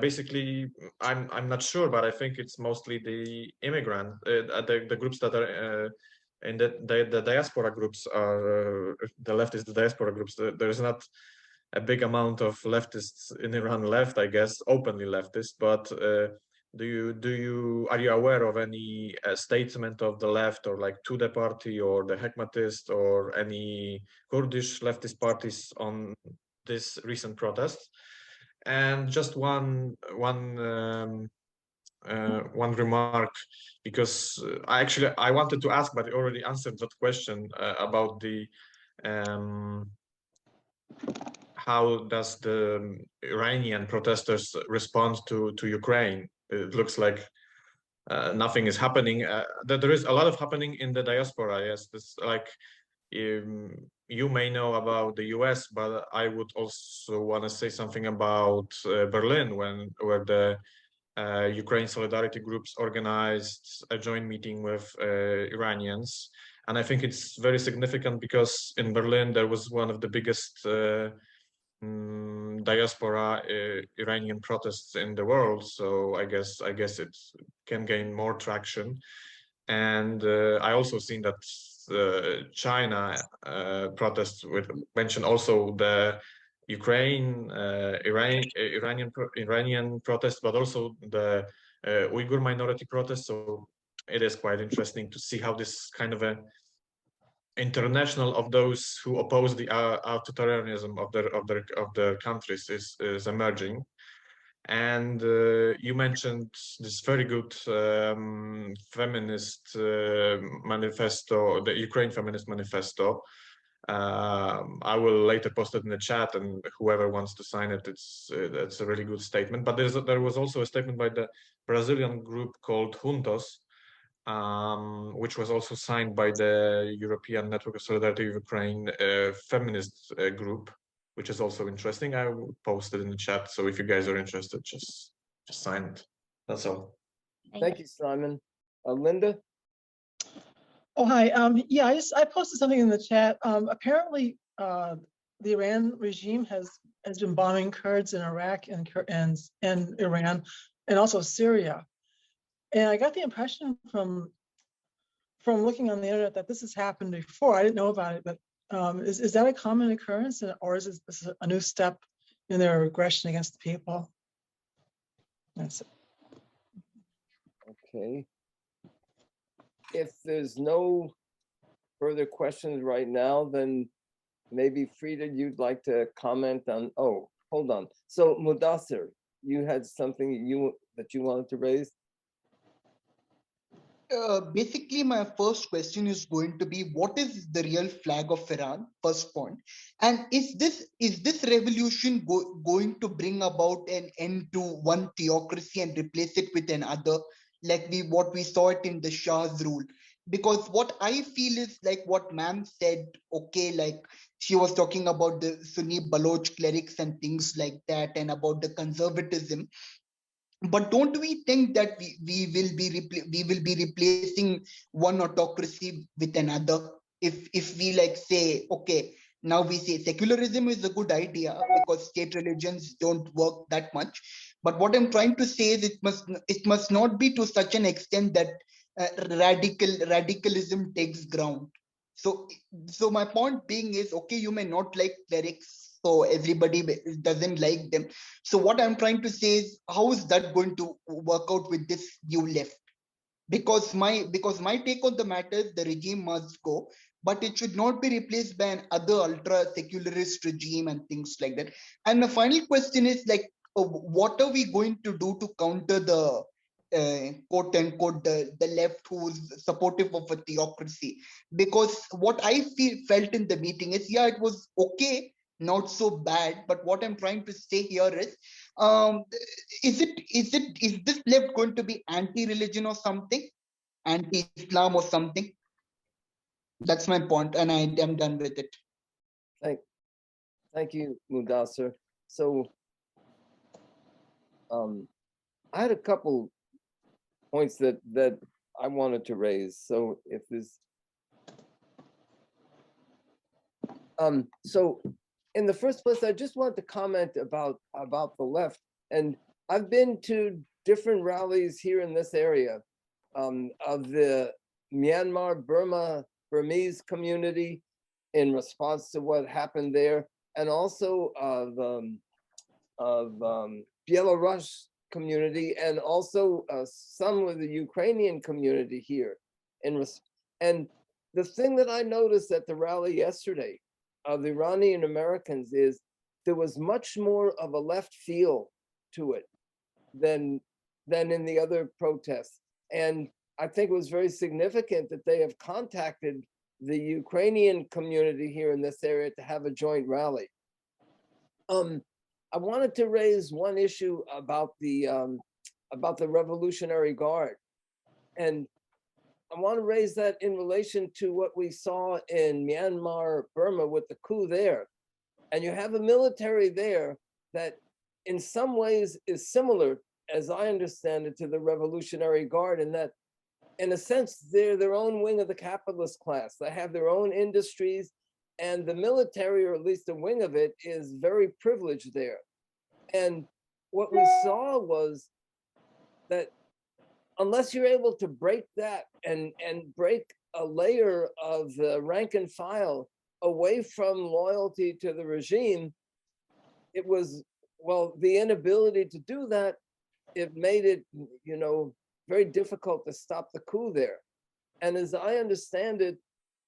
not sure, but I think it's mostly the immigrant, the groups that are and the diaspora groups are the left is the diaspora groups. There's not a big amount of leftists in Iran left, I guess, openly leftist. But are you aware of any statement of the left or like Tudeh party or the Hekmatist or any Kurdish leftist parties on this recent protest? And just one remark, because I wanted to ask, but I already answered that question about the how does the Iranian protesters respond to Ukraine? It looks like nothing is happening. There is a lot of happening in the diaspora. Yes, this like you may know about the US, but I would also want to say something about Berlin, where the Ukraine solidarity groups organized a joint meeting with Iranians. And I think it's very significant because in Berlin, there was one of the biggest diaspora Iranian protests in the world. So I guess it can gain more traction. And I also seen that China protests mentioned also the Ukraine, Iranian protests, but also the Uyghur minority protests. So it is quite interesting to see how this kind of a international of those who oppose the authoritarianism of their countries is emerging. And you mentioned this very good feminist manifesto, the Ukraine Feminist Manifesto. I will later post it in the chat, and whoever wants to sign it, it's a really good statement. But there was also a statement by the Brazilian group called Juntos, which was also signed by the European Network of Solidarity of Ukraine feminist group, which is also interesting. I will post it in the chat. So if you guys are interested, just sign it. That's all. Thank you, Simon. Linda? Oh, hi. Yeah, I posted something in the chat. Apparently, the Iran regime has been bombing Kurds in Iraq and Iran, and also Syria. And I got the impression from looking on the internet that this has happened before. I didn't know about it, but is that a common occurrence, or is this a new step in their aggression against the people? That's it. Okay. If there's no further questions right now, then maybe Frieda, you'd like to comment on, oh, hold on. So Mudassir, you had something that you wanted to raise? Basically, my first question is going to be, what is the real flag of Iran? First point. And is this revolution going to bring about an end to one theocracy and replace it with another, like what we saw it in the Shah's rule? Because what I feel is like what ma'am said, okay, like she was talking about the Sunni Baloch clerics and things like that, and about the conservatism. But don't we think that we will be replacing one autocracy with another if we like say, okay, now we say secularism is a good idea because state religions don't work that much. But what I'm trying to say is it must not be to such an extent that radicalism takes ground. So my point being is, okay, you may not like clerics, so everybody doesn't like them. So what I'm trying to say is, how is that going to work out with this new left? Because my take on the matter is the regime must go, but it should not be replaced by an other ultra secularist regime and things like that. And the final question is like, what are we going to do to counter the quote unquote the left who's supportive of a theocracy? Because what I felt in the meeting is, yeah, it was okay, not so bad, but what I'm trying to say here is this left going to be anti-religion or something, anti-Islam or something? That's my point, and I am done with it. Thank you, Mudassir. So I had a couple points that I wanted to raise. So if there's so in the first place, I just want to comment about the left. And I've been to different rallies here in this area of the Myanmar, Burmese community in response to what happened there, and also of Belarus community, and also some of the Ukrainian community here. And the thing that I noticed at the rally yesterday of the Iranian Americans is there was much more of a left feel to it than in the other protests. And I think it was very significant that they have contacted the Ukrainian community here in this area to have a joint rally. I wanted to raise one issue about the Revolutionary Guard, and I want to raise that in relation to what we saw in Myanmar, Burma with the coup there. And you have a military there that in some ways is similar, as I understand it, to the Revolutionary Guard, in that, in a sense, they're their own wing of the capitalist class. They have their own industries, and the military, or at least a wing of it, is very privileged there. And what we saw was that unless you're able to break that and break a layer of the rank and file away from loyalty to the regime, it was, well, the inability to do that, it made it, you know, very difficult to stop the coup there. And as I understand it,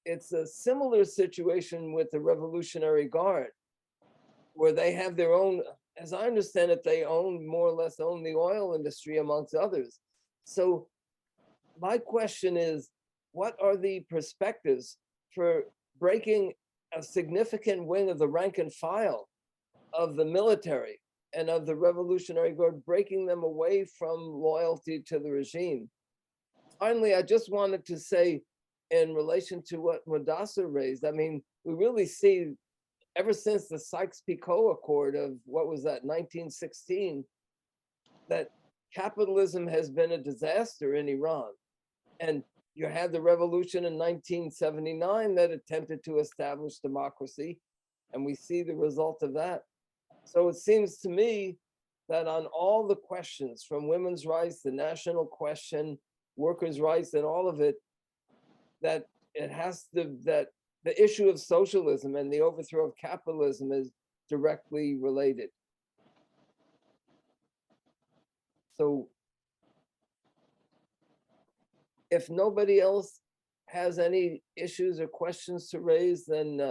it's a similar situation with the Revolutionary Guard, where they have their own, as I understand it, they own, more or less own the oil industry amongst others. So my question is, what are the perspectives for breaking a significant wing of the rank and file of the military and of the Revolutionary Guard, breaking them away from loyalty to the regime? Finally, I just wanted to say, in relation to what Mudassar raised, I mean, we really see ever since the Sykes-Picot Accord of, what was that, 1916, that capitalism has been a disaster in Iran. And you had the revolution in 1979 that attempted to establish democracy, and we see the result of that. So it seems to me that on all the questions, from women's rights, the national question, workers' rights, and all of it, that it has to, that the issue of socialism and the overthrow of capitalism is directly related. So if nobody else has any issues or questions to raise, then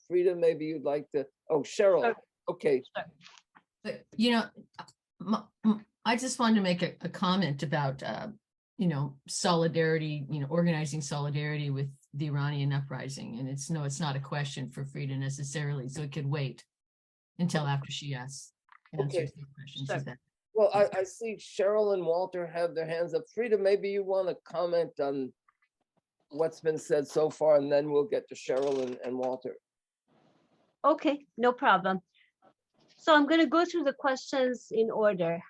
Frieda, maybe you'd like to, oh, Cheryl, Sure. okay. But, you know, I just wanted to make a comment about, you know, solidarity, you know, organizing solidarity with the Iranian uprising. And it's not a question for Frieda necessarily, so it could wait until after she answers Okay. the questions. Sure. Is that- Well, I see Cheryl and Walter have their hands up. Frieda, maybe you want to comment on what's been said so far, and then we'll get to Cheryl and Walter. Okay, no problem. So I'm going to go through the questions in order.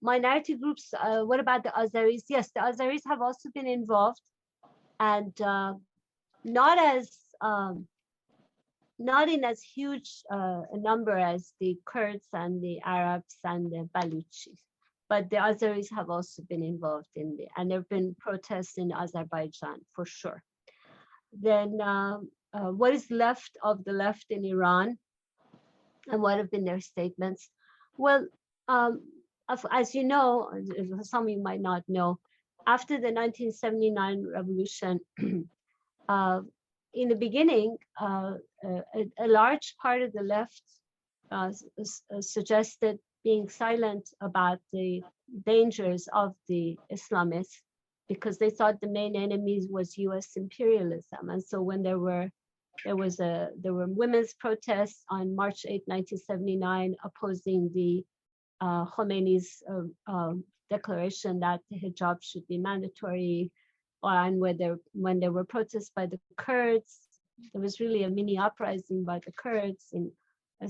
Minority groups, what about the Azeris? Yes, the Azeris have also been involved, and not in as huge a number as the Kurds and the Arabs and the Baluchis, but the Azeris have also been involved in the, and there have been protests in Azerbaijan for sure. Then what is left of the left in Iran, and what have been their statements? Well, as you know, some of you might not know, after the 1979 revolution, in the beginning, a large part of the left suggested being silent about the dangers of the Islamists, because they thought the main enemy was U.S. imperialism. And so when there were women's protests on March 8, 1979, opposing the Khomeini's declaration that the hijab should be mandatory, and when there were protests by the Kurds, there was really a mini uprising by the Kurds in the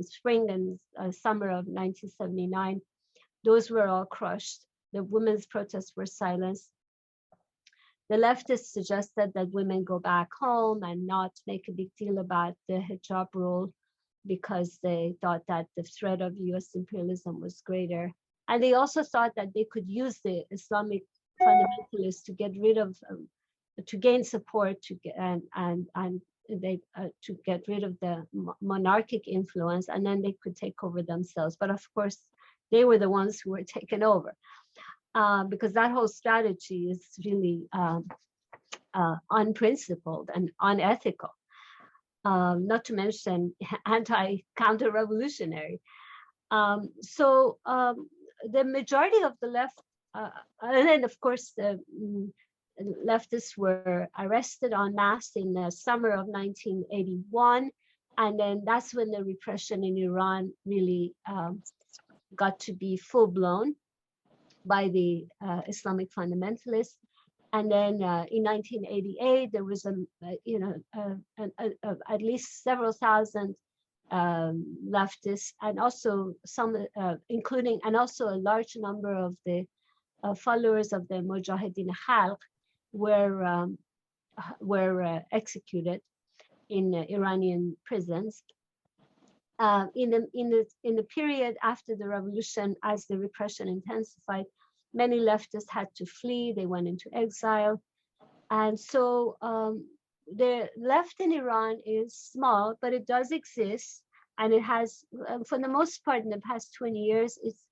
spring and summer of 1979. Those were all crushed. The women's protests were silenced. The leftists suggested that women go back home and not make a big deal about the hijab rule, because they thought that the threat of US imperialism was greater. And they also thought that they could use the Islamic fundamentalists to get rid of, to gain support, to get rid of the monarchic influence, and then they could take over themselves. But of course, they were the ones who were taken over, because that whole strategy is really unprincipled and unethical, not to mention anti-counter-revolutionary. So the majority of the left, and then of course the leftists were arrested en masse in the summer of 1981, and then that's when the repression in Iran really got to be full-blown by the Islamic fundamentalists. And then in 1988, there was at least several thousand leftists, and also some, including, and also a large number of the followers of the Mujahideen Khalq were executed in Iranian prisons. In the period after the revolution, as the repression intensified, many leftists had to flee. They went into exile, and so the left in Iran is small, but it does exist. and it has, for the most part, in the past 20 years, it's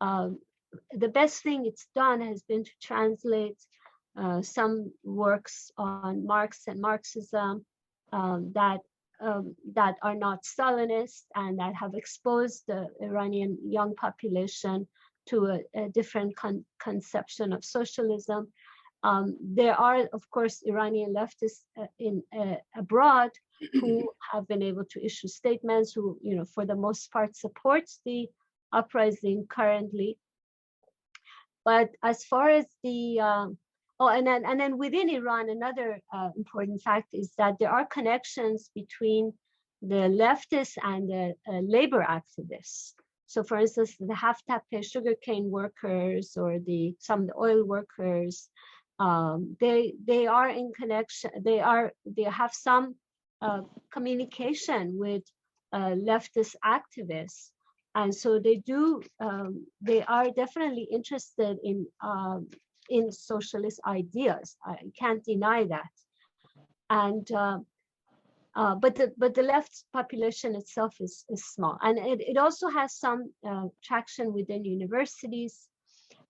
the best thing it's done has been to translate some works on Marx and Marxism that are not Stalinist and that have exposed the Iranian young population to a different conception of socialism. There are, of course, Iranian leftists abroad who have been able to issue statements, who, for the most part, supports the uprising currently. But as far as the and then within Iran, another important fact is that there are connections between the leftists and the labor activists. So, for instance, the Haftape sugarcane workers or some of the oil workers, they are in connection. They have some communication with leftist activists, and so they are definitely interested in socialist ideas. I can't deny that. And but the left population itself is small, and it also has some traction within universities.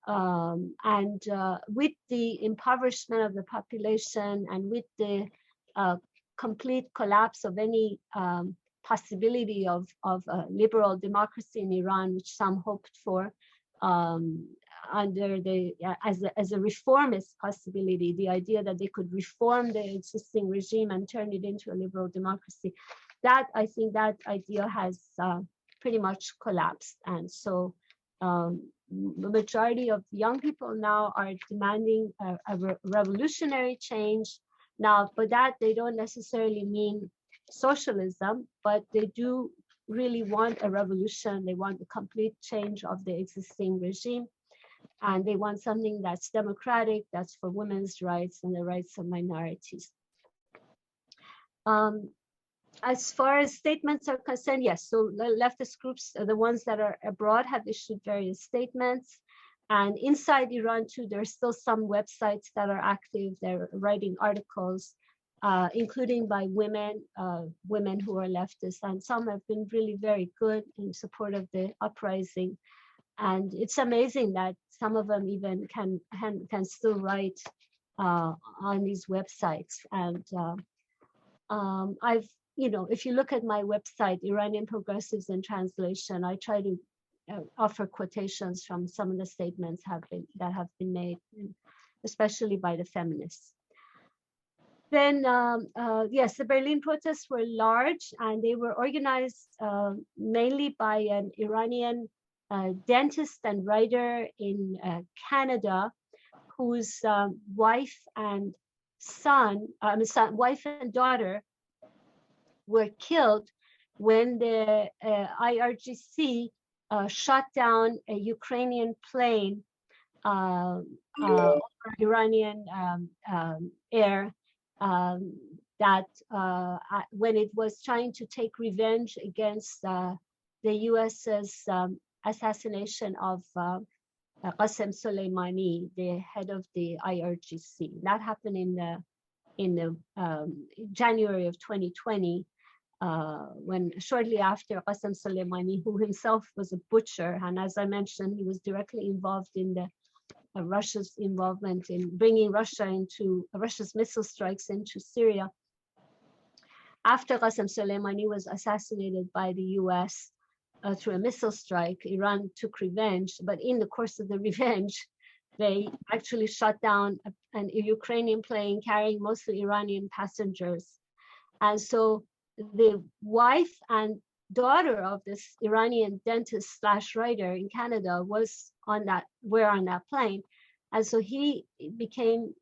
And with the impoverishment of the population and with the complete collapse of any possibility of liberal democracy in Iran, which some hoped for, under as a reformist possibility, the idea that they could reform the existing regime and turn it into a liberal democracy, that I think that idea has pretty much collapsed. And so the majority of young people now are demanding a revolutionary change. Now, by that, they don't necessarily mean socialism, but they do really want a revolution. They want a complete change of the existing regime. And they want something that's democratic, that's for women's rights and the rights of minorities. As far as statements are concerned, yes, so the leftist groups, the ones that are abroad, have issued various statements. And inside Iran too, there are still some websites that are active. They're writing articles, including by women who are leftists. And some have been really very good in support of the uprising. And it's amazing that some of them even can still write on these websites. And I've, if you look at my website, Iranian Progressives in Translation, I try to offer quotations from some of the statements that have been made, especially by the feminists. Then, yes, the Berlin protests were large, and they were organized mainly by an Iranian dentist and writer in Canada, whose wife and daughter were killed when the IRGC shot down a Ukrainian plane over Iranian air that when it was trying to take revenge against the US's assassination of Qasem Soleimani, the head of the IRGC. That happened in the January of 2020, when shortly after Qasem Soleimani, who himself was a butcher, and as I mentioned, he was directly involved in the Russia's involvement in bringing Russia's missile strikes into Syria. After Qasem Soleimani was assassinated by the US through a missile strike, Iran took revenge, but in the course of the revenge, they actually shot down an Ukrainian plane carrying mostly Iranian passengers. And so the wife and daughter of this Iranian dentist / writer in Canada were on that plane. And so he became,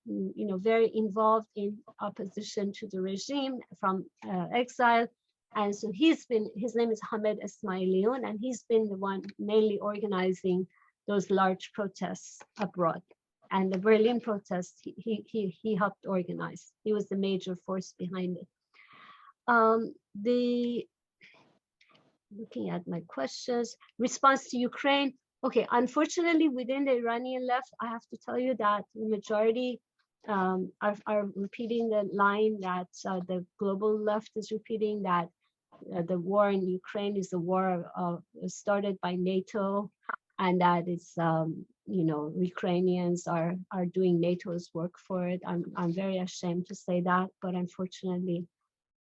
very involved in opposition to the regime from exile. And so his name is Hamed Esmailion, and he's been the one mainly organizing those large protests abroad. And the Berlin protests, he helped organize. He was the major force behind it. Looking at my questions, response to Ukraine. Okay, unfortunately, within the Iranian left, I have to tell you that the majority are repeating the line that the global left is repeating, that the war in Ukraine is a war started by NATO, and that it's Ukrainians are doing NATO's work for it. I'm very ashamed to say that, but unfortunately,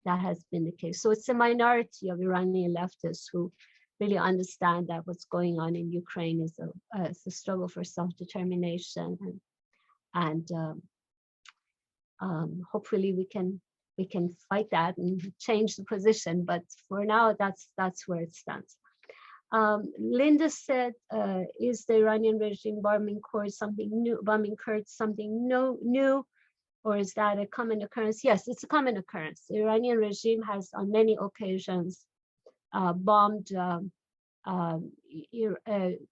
that has been the case. So it's a minority of Iranian leftists who really understand that what's going on in Ukraine is a struggle for self-determination, and hopefully we can fight that and change the position. But for now, that's where it stands. Linda said, "Is the Iranian regime bombing Kurds something new? Bombing Kurds something new, or is that a common occurrence?" Yes, it's a common occurrence. The Iranian regime has, on many occasions, bombed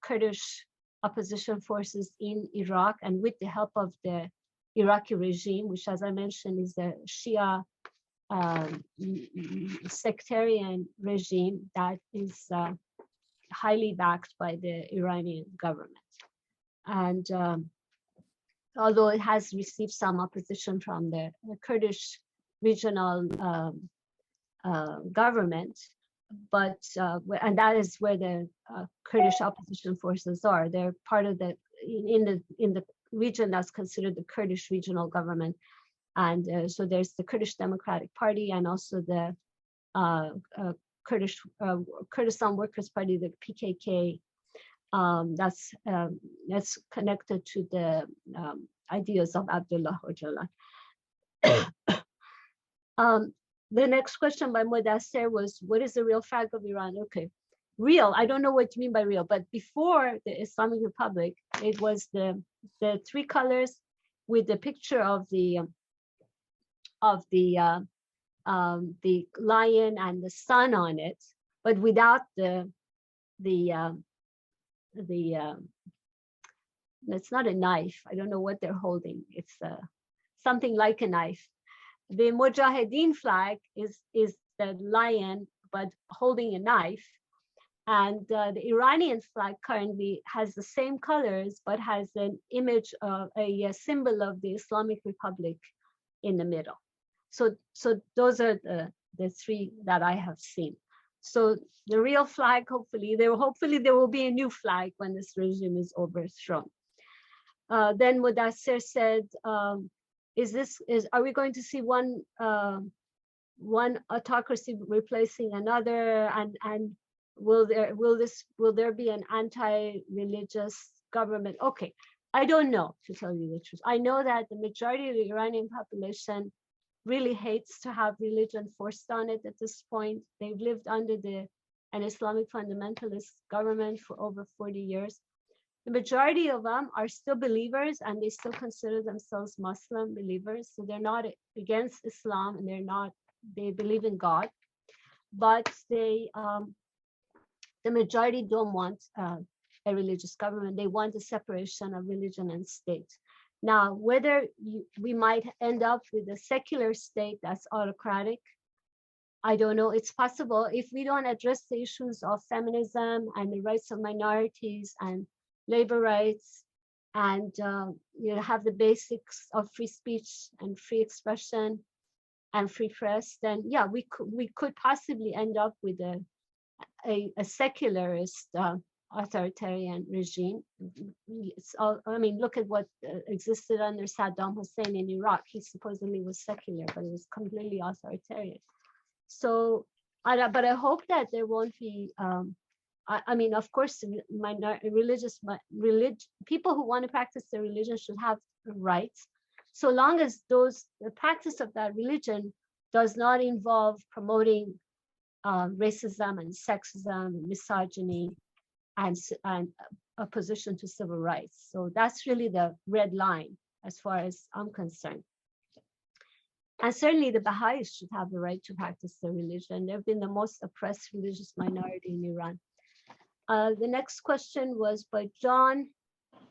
Kurdish opposition forces in Iraq, and with the help of the Iraqi regime, which, as I mentioned, is a Shia sectarian regime that is highly backed by the Iranian government. And although it has received some opposition from the Kurdish regional government, but and that is where the Kurdish opposition forces are. They're part of the in the region that's considered the Kurdish regional government, and so there's the Kurdish Democratic Party and also the Kurdistan Workers' Party, the PKK. That's connected to the ideas of Abdullah Öcalan. The next question by Mudassir was, what is the real flag of Iran? Okay, real, I don't know what you mean by real, but before the Islamic Republic, it was the three colors with the picture of the lion and the sun on it, but without it's not a knife. I don't know what they're holding. It's something like a knife. The Mujahideen flag is the lion, but holding a knife. And the Iranian flag currently has the same colors, but has an image of a symbol of the Islamic Republic in the middle. So those are the three that I have seen. So the real flag, hopefully there will be a new flag when this regime is overthrown. Then Mudassir said, are we going to see one autocracy replacing another, and will there be an anti-religious government? Okay, I don't know, to tell you the truth. I know that the majority of the Iranian population really hates to have religion forced on it at this point. They've lived under an Islamic fundamentalist government for over 40 years. The majority of them are still believers, and they still consider themselves Muslim believers. So they're not against Islam, and they believe in God. But the majority don't want a religious government. They want a separation of religion and state. Now, whether we might end up with a secular state that's autocratic, I don't know. It's possible if we don't address the issues of feminism and the rights of minorities and labor rights, and have the basics of free speech and free expression and free press, then yeah, we could possibly end up with a secularist authoritarian regime. Look at what existed under Saddam Hussein in Iraq. He supposedly was secular, but it was completely authoritarian. So, but I hope that there won't be. Of course, people who want to practice their religion should have rights, so long as the practice of that religion does not involve promoting racism and sexism and misogyny and opposition to civil rights. So that's really the red line as far as I'm concerned. And certainly the Baha'is should have the right to practice their religion. They've been the most oppressed religious minority in Iran. The next question was by John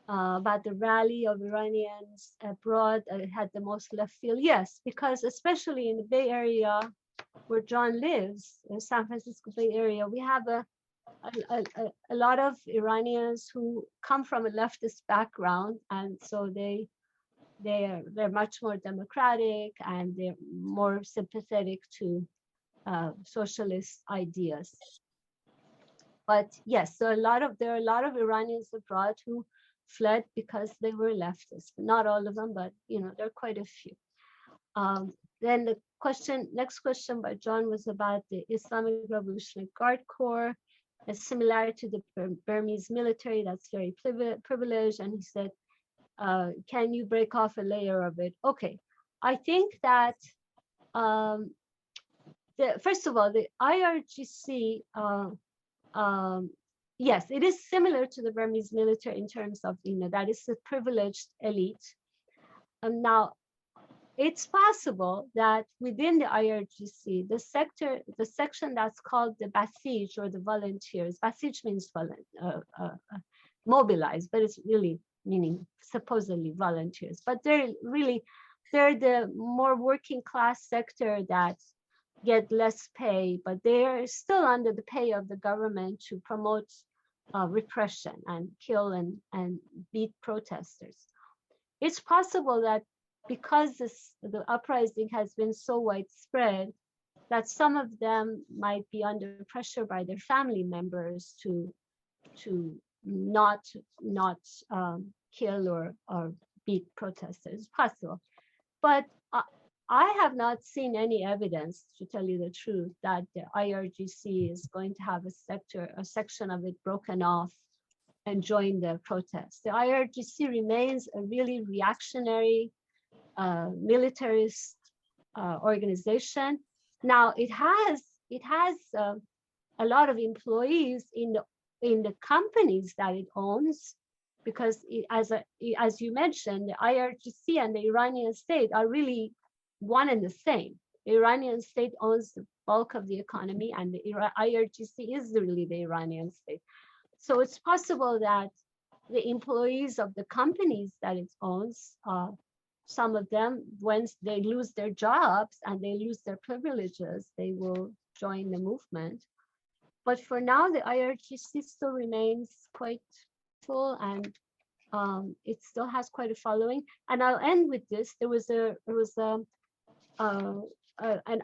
about the rally of Iranians abroad. It had the most left field. Yes, because especially in the Bay Area where John lives, in San Francisco Bay Area, we have a lot of Iranians who come from a leftist background, and so they're much more democratic, and they're more sympathetic to socialist ideas. But yes, there are a lot of Iranians abroad who fled because they were leftists. Not all of them, but there are quite a few. Then the next question by John was about the Islamic Revolutionary Guard Corps, a similarity to the Burmese military that's very privileged. And he said, can you break off a layer of it? Okay, I think that first of all, the IRGC, yes, it is similar to the Burmese military in terms of, that is a privileged elite. Now, it's possible that within the IRGC, the section that's called the Basij or the volunteers, Basij means mobilized, but it's really meaning supposedly volunteers. But they're the more working class sector that get less pay, but they are still under the pay of the government to promote repression and kill and beat protesters. It's possible that because the uprising has been so widespread, that some of them might be under pressure by their family members to not kill or beat protesters. It's possible, but I have not seen any evidence, to tell you the truth, that the IRGC is going to have a section of it broken off and join the protest. The IRGC remains a really reactionary, militarist organization. Now it has a lot of employees in the companies that it owns, because as you mentioned, the IRGC and the Iranian state are really one and the same. The Iranian state owns the bulk of the economy, and the IRGC is really the Iranian state. So it's possible that the employees of the companies that it owns, some of them, once they lose their jobs and they lose their privileges, they will join the movement. But for now, the IRGC still remains quite full, and it still has quite a following. And I'll end with this. There was an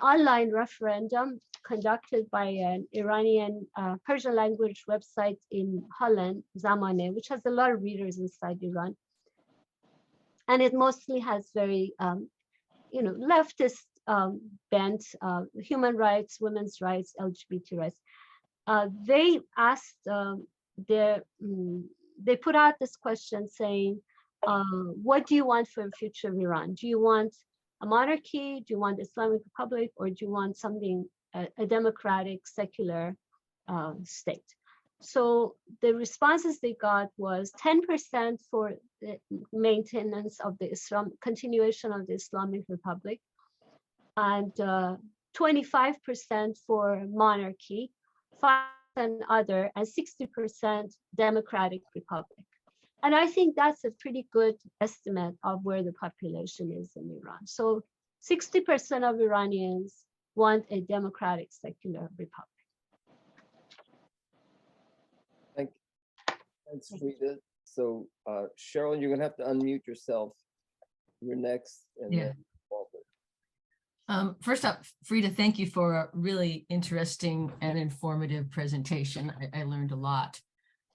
online referendum conducted by an Iranian Persian language website in Holland, Zamaneh, which has a lot of readers inside Iran. And it mostly has very, leftist bent, human rights, women's rights, LGBT rights. They asked, they put out this question saying, what do you want for the future of Iran? Do you want a monarchy? Do you want Islamic Republic? Or do you want something, a democratic, secular state? So the responses they got was 10% for the maintenance of the continuation of the Islamic Republic, and 25% for monarchy, 5% other, and 60% democratic republic. And I think that's a pretty good estimate of where the population is in Iran. So 60% of Iranians want a democratic, secular republic. Thanks, Frieda. So Cheryl, you're gonna have to unmute yourself. You're next. And Yeah. First up, Frieda, thank you for a really interesting and informative presentation. I learned a lot.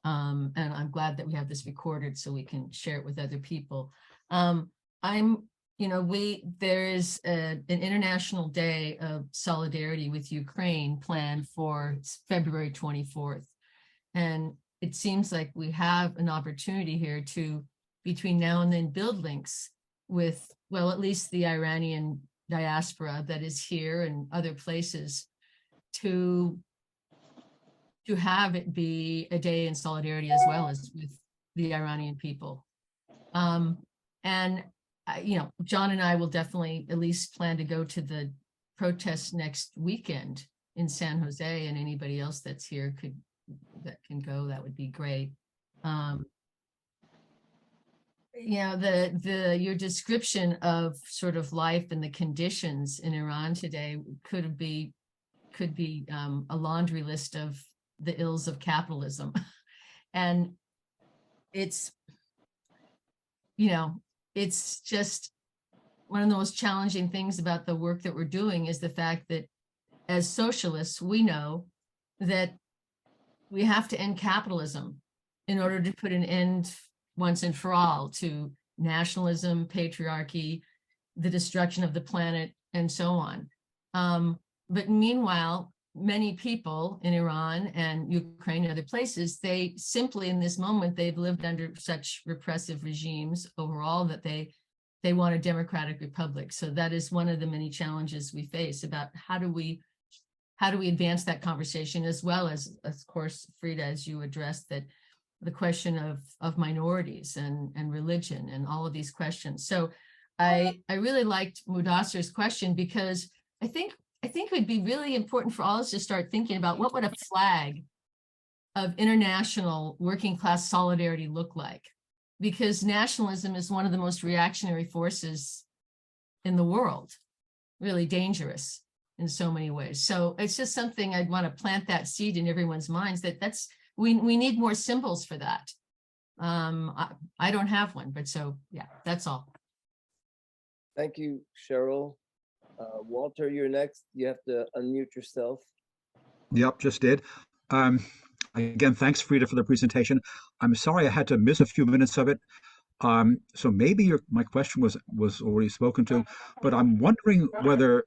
And I'm glad that we have this recorded so we can share it with other people. There is an International Day of Solidarity with Ukraine planned for February 24th. And it seems like we have an opportunity here to, between now and then, build links with, well, at least the Iranian diaspora that is here and other places, to have it be a day in solidarity as well as with the Iranian people. John and I will definitely at least plan to go to the protest next weekend in San Jose, and anybody else that's here that can go, that would be great. Your description of sort of life and the conditions in Iran today could be a laundry list of the ills of capitalism. And it's just one of the most challenging things about the work that we're doing is the fact that as socialists, we know that we have to end capitalism in order to put an end once and for all to nationalism, patriarchy, the destruction of the planet, and so on. But meanwhile, many people in Iran and Ukraine and other places, they simply in this moment, they've lived under such repressive regimes overall that they want a democratic republic. So that is one of the many challenges we face about how do we advance that conversation, as well as, of course, Frieda, as you addressed that the question of minorities and religion and all of these questions. So I really liked Mudassir's question, because I think it would be really important for all of us to start thinking about what would a flag of international working class solidarity look like? Because nationalism is one of the most reactionary forces in the world, really dangerous in so many ways. So it's just something I'd want to plant that seed in everyone's minds that we need more symbols for that. I don't have one, but so yeah, that's all. Thank you, Cheryl. Walter, you're next. You have to unmute yourself. Yep, just did. Again, thanks, Frieda, for the presentation. I'm sorry I had to miss a few minutes of it. So maybe my question was already spoken to, but I'm wondering whether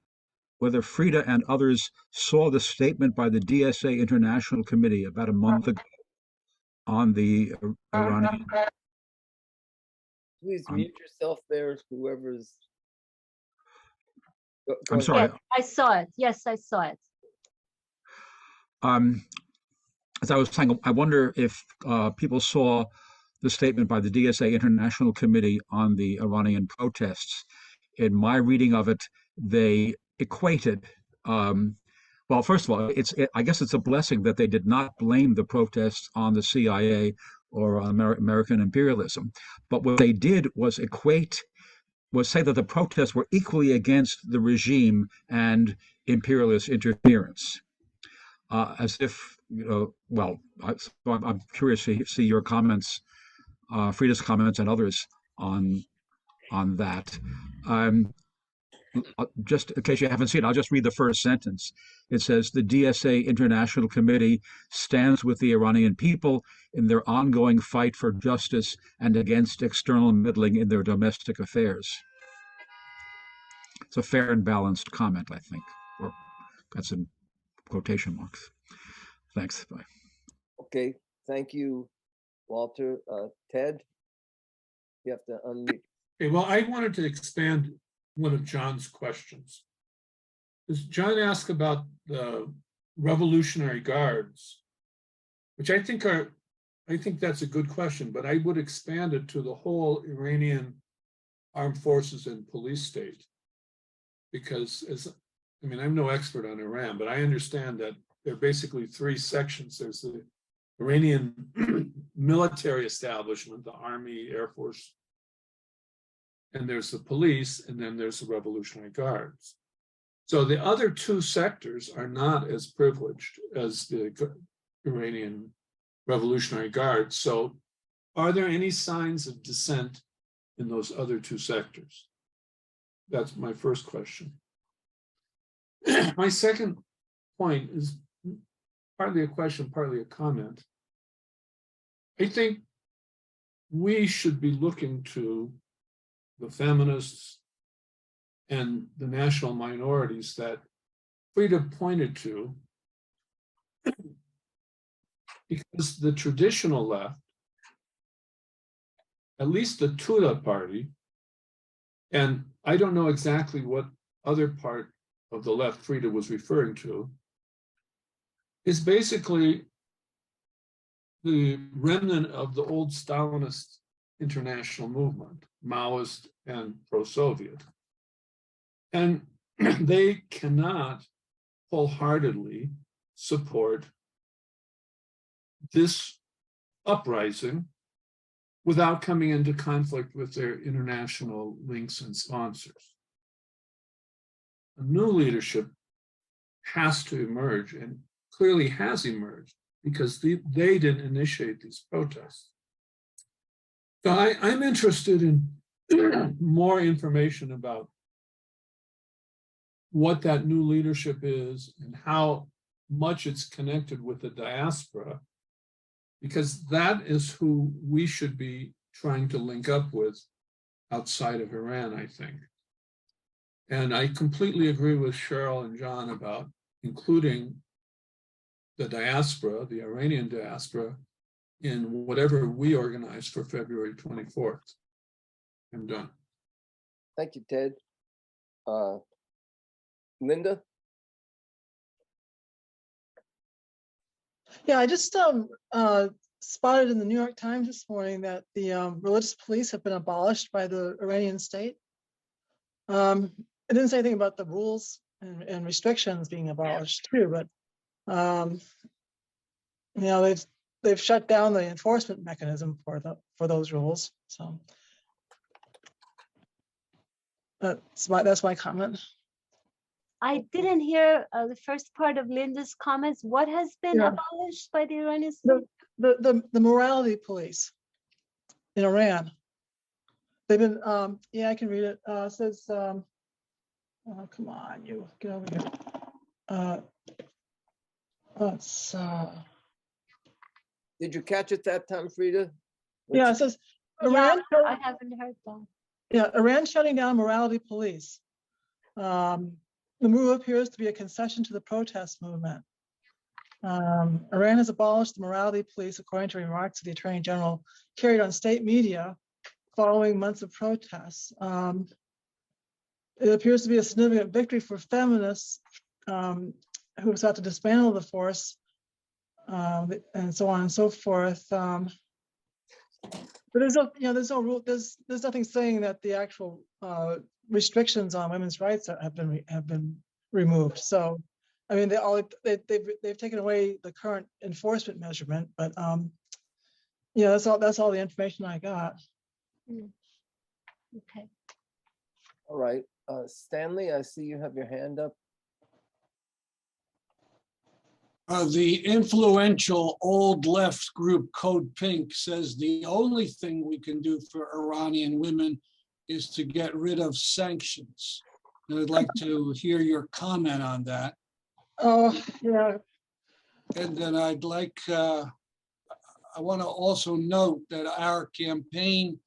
Frieda and others saw the statement by the DSA International Committee about a month ago on the Iranian. Please mute yourself there, whoever's. Go I'm ahead. sorry. Yes, I saw it. Yes, I saw it. As I was saying, I wonder if people saw the statement by the DSA International Committee on the Iranian protests. In my reading of it, they equated, well, first of all, I guess it's a blessing that they did not blame the protests on the CIA or on American imperialism. But what they did was say that the protests were equally against the regime and imperialist interference. As if, well, I'm curious to see your comments, Frieda's comments and others on that. Just in case you haven't seen it, I'll just read the first sentence. It says, the DSA International Committee stands with the Iranian people in their ongoing fight for justice and against external meddling in their domestic affairs. It's a fair and balanced comment, I think. Or that's in quotation marks. Thanks. Bye. Okay, thank you, Walter. Ted, you have to unmute. Okay, well, I wanted to expand one of John's questions. John asked about the Revolutionary Guards, which I think that's a good question, but I would expand it to the whole Iranian armed forces and police state. Because I'm no expert on Iran, but I understand that there are basically three sections. There's the Iranian military establishment, the army, air force, and there's the police, and then there's the Revolutionary Guards. So the other two sectors are not as privileged as the Iranian Revolutionary Guard. So are there any signs of dissent in those other two sectors? That's my first question. My second point is partly a question, partly a comment. I think we should be looking to the feminists and the national minorities that Frieda pointed to, because the traditional left, at least the Tuda party, and I don't know exactly what other part of the left Frieda was referring to, is basically the remnant of the old Stalinist international movement, Maoist and pro-Soviet. And they cannot wholeheartedly support this uprising without coming into conflict with their international links and sponsors. A new leadership has to emerge, and clearly has emerged, because they didn't initiate these protests. So I'm interested in more information about what that new leadership is and how much it's connected with the diaspora, because that is who we should be trying to link up with outside of Iran, I think. And I completely agree with Cheryl and John about including the diaspora, the Iranian diaspora, in whatever we organize for February 24th. I'm done. Thank you, Ted. Linda? Yeah, I just spotted in the New York Times this morning that the religious police have been abolished by the Iranian state. It didn't say anything about the rules and restrictions being abolished too, but you know, they've shut down the enforcement mechanism for those rules. So that's my comment. I didn't hear the first part of Linda's comments. What has been abolished by the Iranian state? The morality police in Iran. They've been, yeah, I can read it. It says, oh, come on, you get over here. Let's, Did you catch it that time, Frieda? yeah, it says, Yeah, Iran, I haven't heard that. yeah, Iran shutting down morality police. The move appears to be a concession to the protest movement. Iran has abolished the morality police, according to remarks of the Attorney General carried on state media following months of protests. It appears to be a significant victory for feminists who sought to dismantle the force, and so on and so forth. But there's no, you know, there's no rule. There's nothing saying that the actual restrictions on women's rights have been removed. So, I mean, they've taken away the current enforcement measurement, but yeah, that's all the information I got. Okay. All right, Stanley, I see you have your hand up. The influential old left group Code Pink says the only thing we can do for Iranian women is to get rid of sanctions. And I'd like to hear your comment on that. Oh, yeah. And then I'd like, I want to also note that our campaign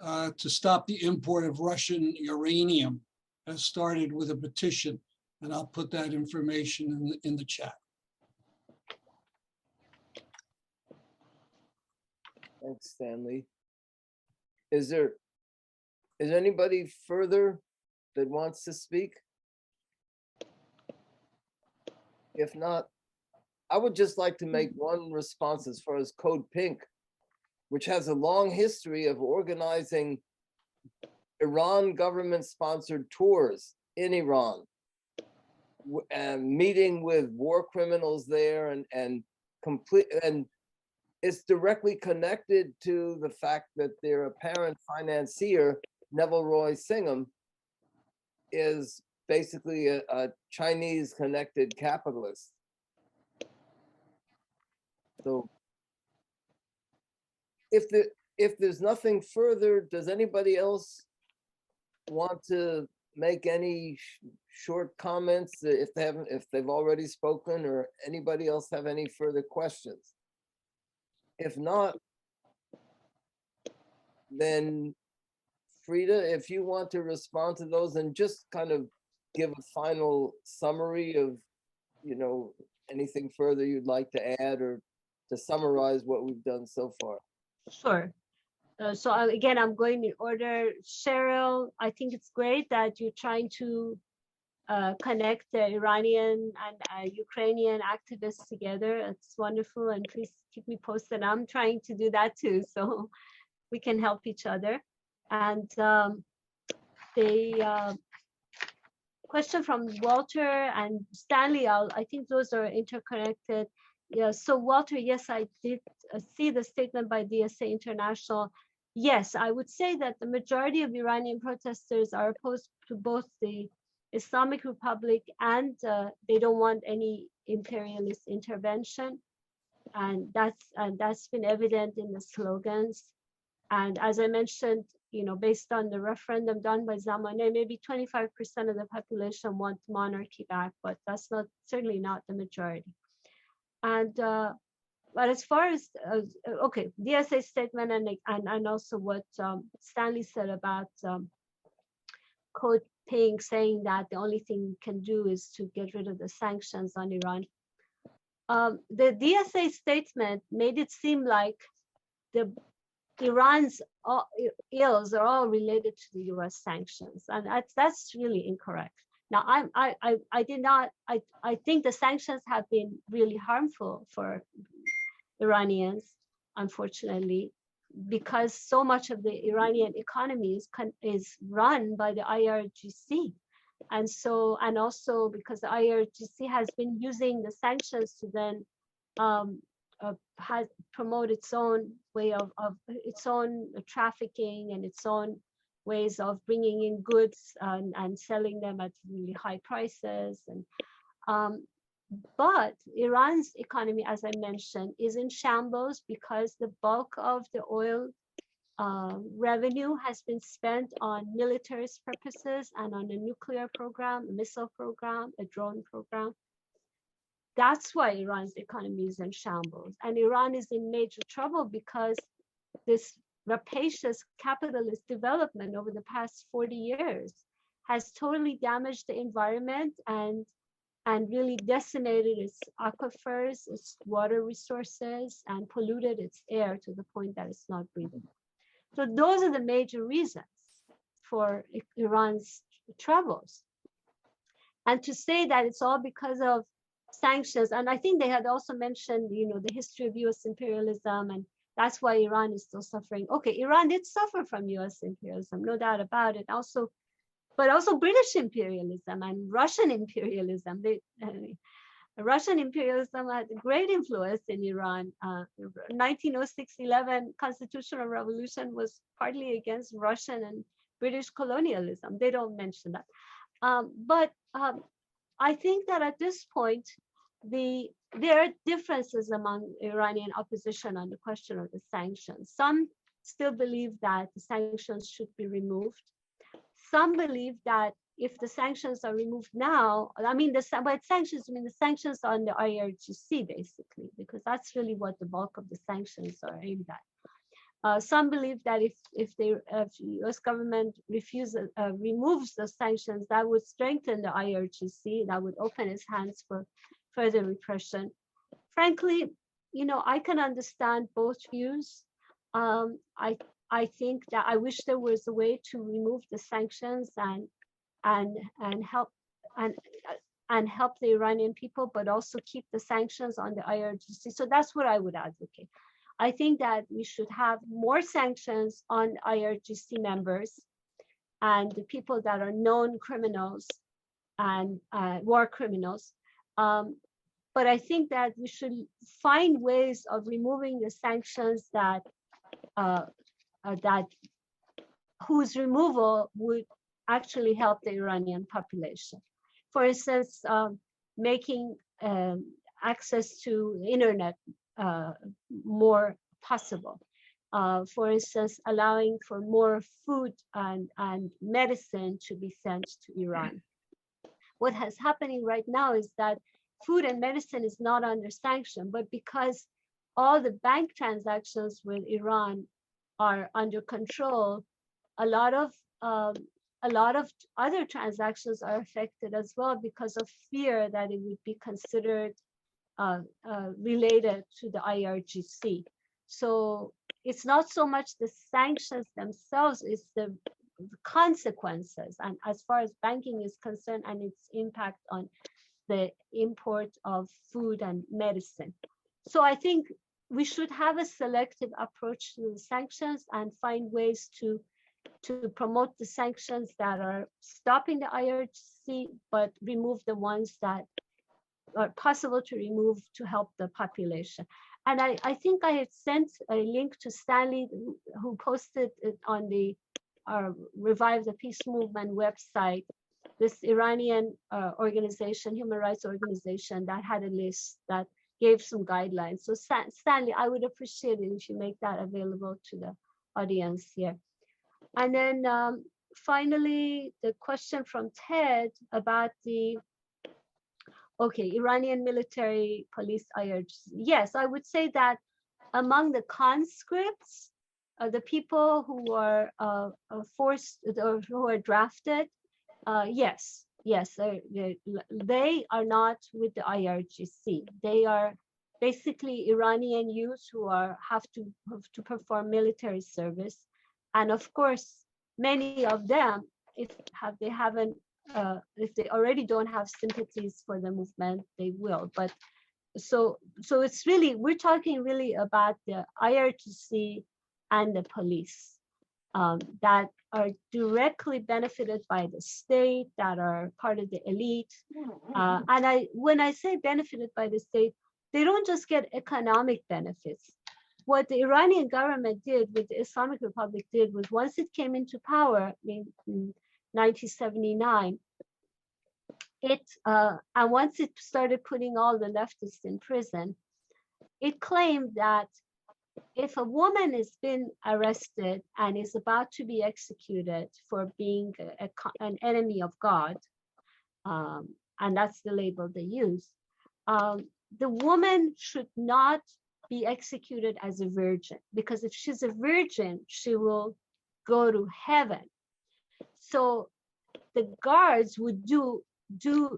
to stop the import of Russian uranium has started with a petition, and I'll put that information in the chat. Thanks, Stanley. Is there anybody further that wants to speak? If not, I would just like to make one response as far as Code Pink, which has a long history of organizing Iran government-sponsored tours in Iran, and meeting with war criminals there, and it's directly connected to the fact that their apparent financier, Neville Roy Singham, is basically a Chinese connected capitalist. So if there's nothing further, does anybody else want to make any short comments if they've already spoken, or anybody else have any further questions? If not, then Frieda, if you want to respond to those and just kind of give a final summary of, you know, anything further you'd like to add, or to summarize what we've done so far. Sure. So again, I'm going in order. Cheryl, I think it's great that you're trying to connect the Iranian and Ukrainian activists together. It's wonderful, and please keep me posted. I'm trying to do that too, so we can help each other. And the question from Walter and Stanley, I think those are interconnected. Yeah, so Walter, yes, I did see the statement by DSA International. Yes, I would say that the majority of Iranian protesters are opposed to both the Islamic Republic and they don't want any imperialist intervention. And that's been evident in the slogans. And as I mentioned, based on the referendum done by Zamaneh, maybe 25% of the population want monarchy back, but that's certainly not the majority. And but as far as okay, DSA statement and also what Stanley said about Code Pink saying that the only thing we can do is to get rid of the sanctions on Iran. The DSA statement made it seem like Iran's ills are all related to the U.S. sanctions, and that's really incorrect. Now, I think the sanctions have been really harmful for Iranians, unfortunately, because so much of the Iranian economy is run by the IRGC. And also because the IRGC has been using the sanctions to then promote its own way of its own trafficking and its own ways of bringing in goods and selling them at really high prices. And but Iran's economy, as I mentioned, is in shambles because the bulk of the oil revenue has been spent on military purposes and on a nuclear program, a missile program, a drone program. That's why Iran's economy is in shambles. And Iran is in major trouble because this rapacious capitalist development over the past 40 years has totally damaged the environment and really decimated its aquifers, its water resources, and polluted its air to the point that it's not breathable. So those are the major reasons for Iran's troubles. And to say that it's all because of sanctions, and I think they had also mentioned, the history of US imperialism, and that's why Iran is still suffering. Okay, Iran did suffer from US imperialism, no doubt about it. But also British imperialism and Russian imperialism. Russian imperialism had great influence in Iran. 1906-11 constitutional revolution was partly against Russian and British colonialism. They don't mention that. But I think that at this point, there are differences among Iranian opposition on the question of the sanctions. Some still believe that the sanctions should be removed. Some believe that if the sanctions are removed now, by sanctions, I mean the sanctions on the IRGC, basically, because that's really what the bulk of the sanctions are aimed at. Some believe that if the US government removes the sanctions, that would strengthen the IRGC, that would open its hands for further repression. Frankly, I can understand both views. I think that I wish there was a way to remove the sanctions and help the Iranian people, but also keep the sanctions on the IRGC. So that's what I would advocate. I think that we should have more sanctions on IRGC members and the people that are known criminals and war criminals. But I think that we should find ways of removing the sanctions that whose removal would actually help the Iranian population. For instance, making access to the internet more possible. For instance, allowing for more food and medicine to be sent to Iran. What has happening right now is that food and medicine is not under sanction, but because all the bank transactions with Iran are under control, a lot of other transactions are affected as well because of fear that it would be considered related to the IRGC. So it's not so much the sanctions themselves, it's the consequences, and as far as banking is concerned and its impact on the import of food and medicine. So I think we should have a selective approach to the sanctions and find ways to promote the sanctions that are stopping the IRGC, but remove the ones that are possible to remove to help the population. And I think I had sent a link to Stanley, who posted it on the Revive the Peace Movement website, this Iranian organization, human rights organization, that had a list that gave some guidelines. So Stanley, I would appreciate it if you make that available to the audience here. And then finally, the question from Ted about the, okay, Iranian military police IRGC. Yes, I would say that among the conscripts, the people who are forced or who are drafted, yes, they are not with the IRGC. They are basically Iranian youth who have to perform military service, and of course, many of them, if they already don't have sympathies for the movement, they will. But so it's really, we're talking really about the IRGC and the police that are directly benefited by the state, that are part of the elite. And when I say benefited by the state, they don't just get economic benefits. What the Iranian government did, what the Islamic Republic did, was once it came into power in 1979, and once it started putting all the leftists in prison, it claimed that if a woman has been arrested and is about to be executed for being an enemy of God, and that's the label they use, the woman should not be executed as a virgin, because if she's a virgin, she will go to heaven. So the guards would do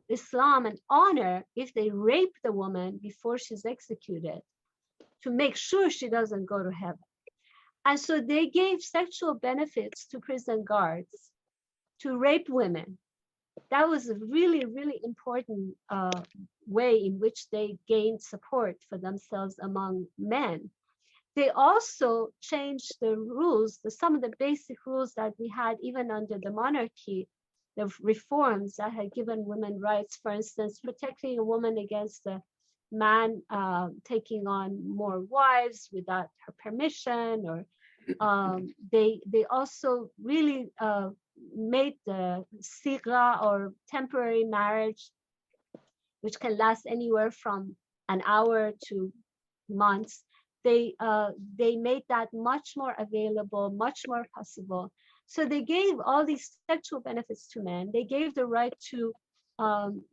Islam an honor if they rape the woman before she's executed, to make sure she doesn't go to heaven. And so they gave sexual benefits to prison guards to rape women. That was a really, really important way in which they gained support for themselves among men. They also changed the rules, some of the basic rules that we had even under the monarchy, the reforms that had given women rights, for instance, protecting a woman against a man taking on more wives without her permission, or they also really made the sigra, or temporary marriage, which can last anywhere from an hour to months. They made that much more available, much more possible. So they gave all these sexual benefits to men. They gave the right to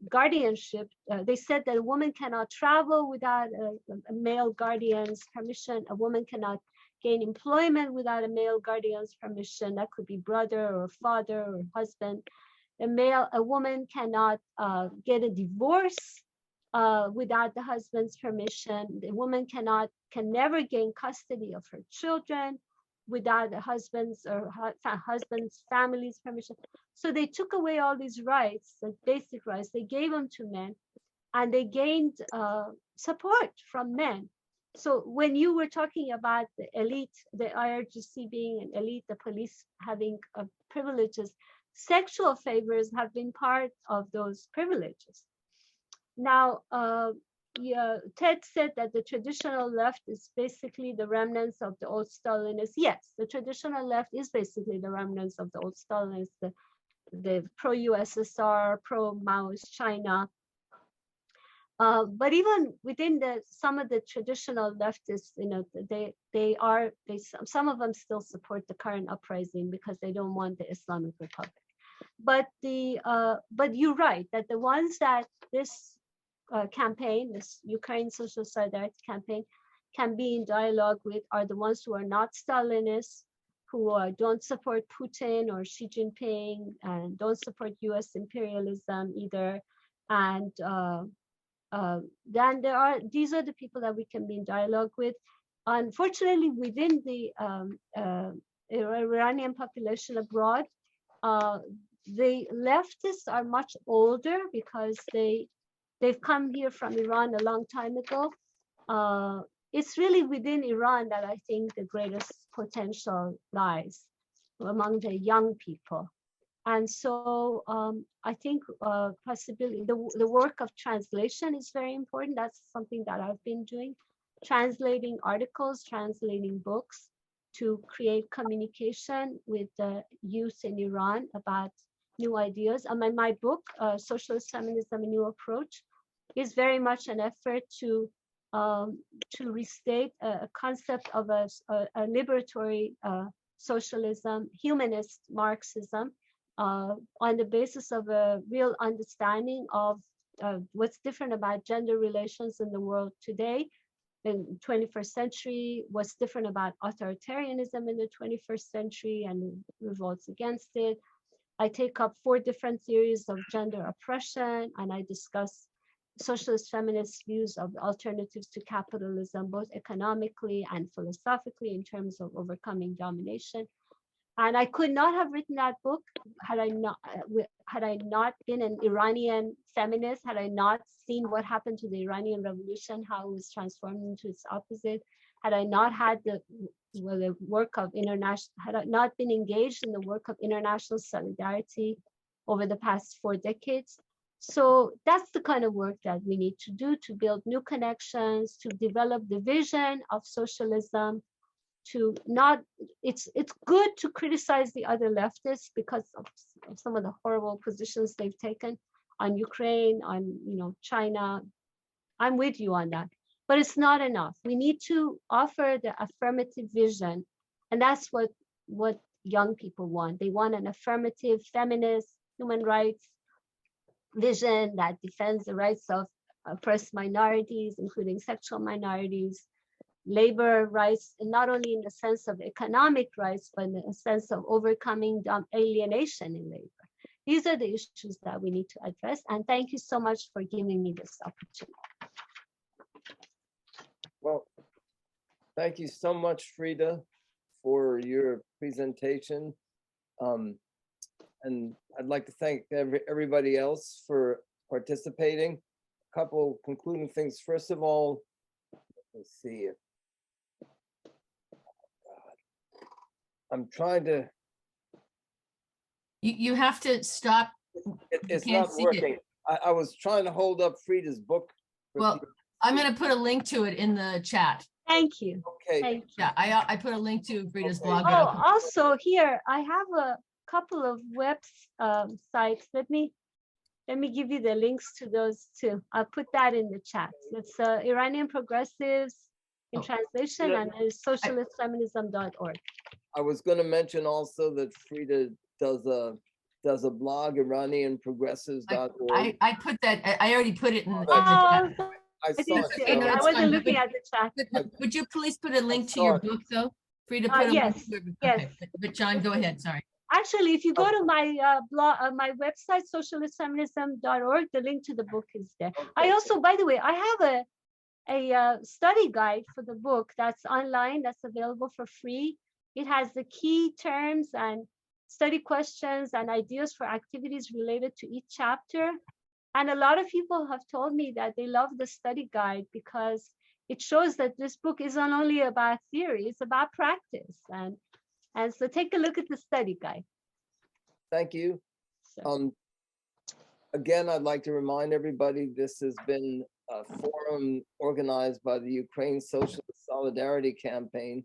guardianship. They said that a woman cannot travel without a male guardian's permission. A woman cannot gain employment without a male guardian's permission. That could be brother or father or husband. A woman cannot get a divorce without the husband's permission. The woman can never gain custody of her children without the husband's or husband's family's permission. So they took away all these rights, the basic rights. They gave them to men, and they gained support from men. So when you were talking about the elite, the IRGC being an elite, the police having privileges, sexual favors have been part of those privileges. Now, Ted said that the traditional left is basically the remnants of the old Stalinists. Yes, the traditional left is basically the remnants of the old Stalinists, the pro-USSR, pro-Maoist China. But even within some of the traditional leftists, some of them still support the current uprising because they don't want the Islamic Republic. But you're right that the ones that this campaign, this Ukraine Social Solidarity campaign, can be in dialogue with are the ones who are not Stalinists, who don't support Putin or Xi Jinping, and don't support U.S. imperialism either. And then these are the people that we can be in dialogue with. Unfortunately, within the Iranian population abroad, the leftists are much older because they've come here from Iran a long time ago. It's really within Iran that I think the greatest potential lies, among the young people. And so I think possibly the work of translation is very important. That's something that I've been doing, translating articles, translating books to create communication with the youth in Iran about new ideas. My book, Socialist Feminism, A New Approach, is very much an effort to restate a concept of a liberatory socialism, humanist Marxism, on the basis of a real understanding of what's different about gender relations in the world today, in 21st century, what's different about authoritarianism in the 21st century and revolts against it. I take up 4 different theories of gender oppression, and I discuss socialist feminist views of alternatives to capitalism, both economically and philosophically in terms of overcoming domination. And I could not have written that book had I not been an Iranian feminist, had I not seen what happened to the Iranian Revolution, how it was transformed into its opposite, had I not had the work of international, had I not been engaged in the work of international solidarity over the past 4 decades. So that's the kind of work that we need to do to build new connections, to develop the vision of socialism, to not, it's good to criticize the other leftists because of some of the horrible positions they've taken on Ukraine, on China. I'm with you on that, but it's not enough. We need to offer the affirmative vision, and that's what young people want. They want an affirmative feminist human rights vision that defends the rights of oppressed minorities, including sexual minorities, labor rights, and not only in the sense of economic rights, but in the sense of overcoming alienation in labor. These are the issues that we need to address. And thank you so much for giving me this opportunity. Well, thank you so much, Frieda, for your presentation. And I'd like to thank everybody else for participating. A couple concluding things. First of all, let's see. I'm trying to. You have to stop. It's can't not see it. working. I was trying to hold up Frieda's book. Well, I'm going to put a link to it in the chat. Thank you. Okay. Thank you. Yeah, I put a link to Frieda's Okay. blog. Oh, also here, I have a couple of web sites. Let me give you the links to those too. I'll put that in the chat. It's Iranian Progressives in translation, Yeah. and it's socialistfeminism.org. I was going to mention also that Frieda does a blog, IranianProgressives.org. I put that. I already put it in the Oh, chat. I I saw didn't see it. it. no, I it's wasn't fine, looking at the chat. Would you please put a link to saw your it. book, though? Frida, put a Yes, link to it. yes. Okay, but John, go ahead. Sorry. Actually, if you go to my blog, my website, socialistfeminism.org, the link to the book is there. I also, by the way, I have a study guide for the book that's online, that's available for free. It has the key terms and study questions and ideas for activities related to each chapter. And a lot of people have told me that they love the study guide because it shows that this book isn't only about theory, it's about practice. And so take a look at the study guide. Thank you. So, Again, I'd like to remind everybody this has been a forum organized by the Ukraine Socialist Solidarity Campaign.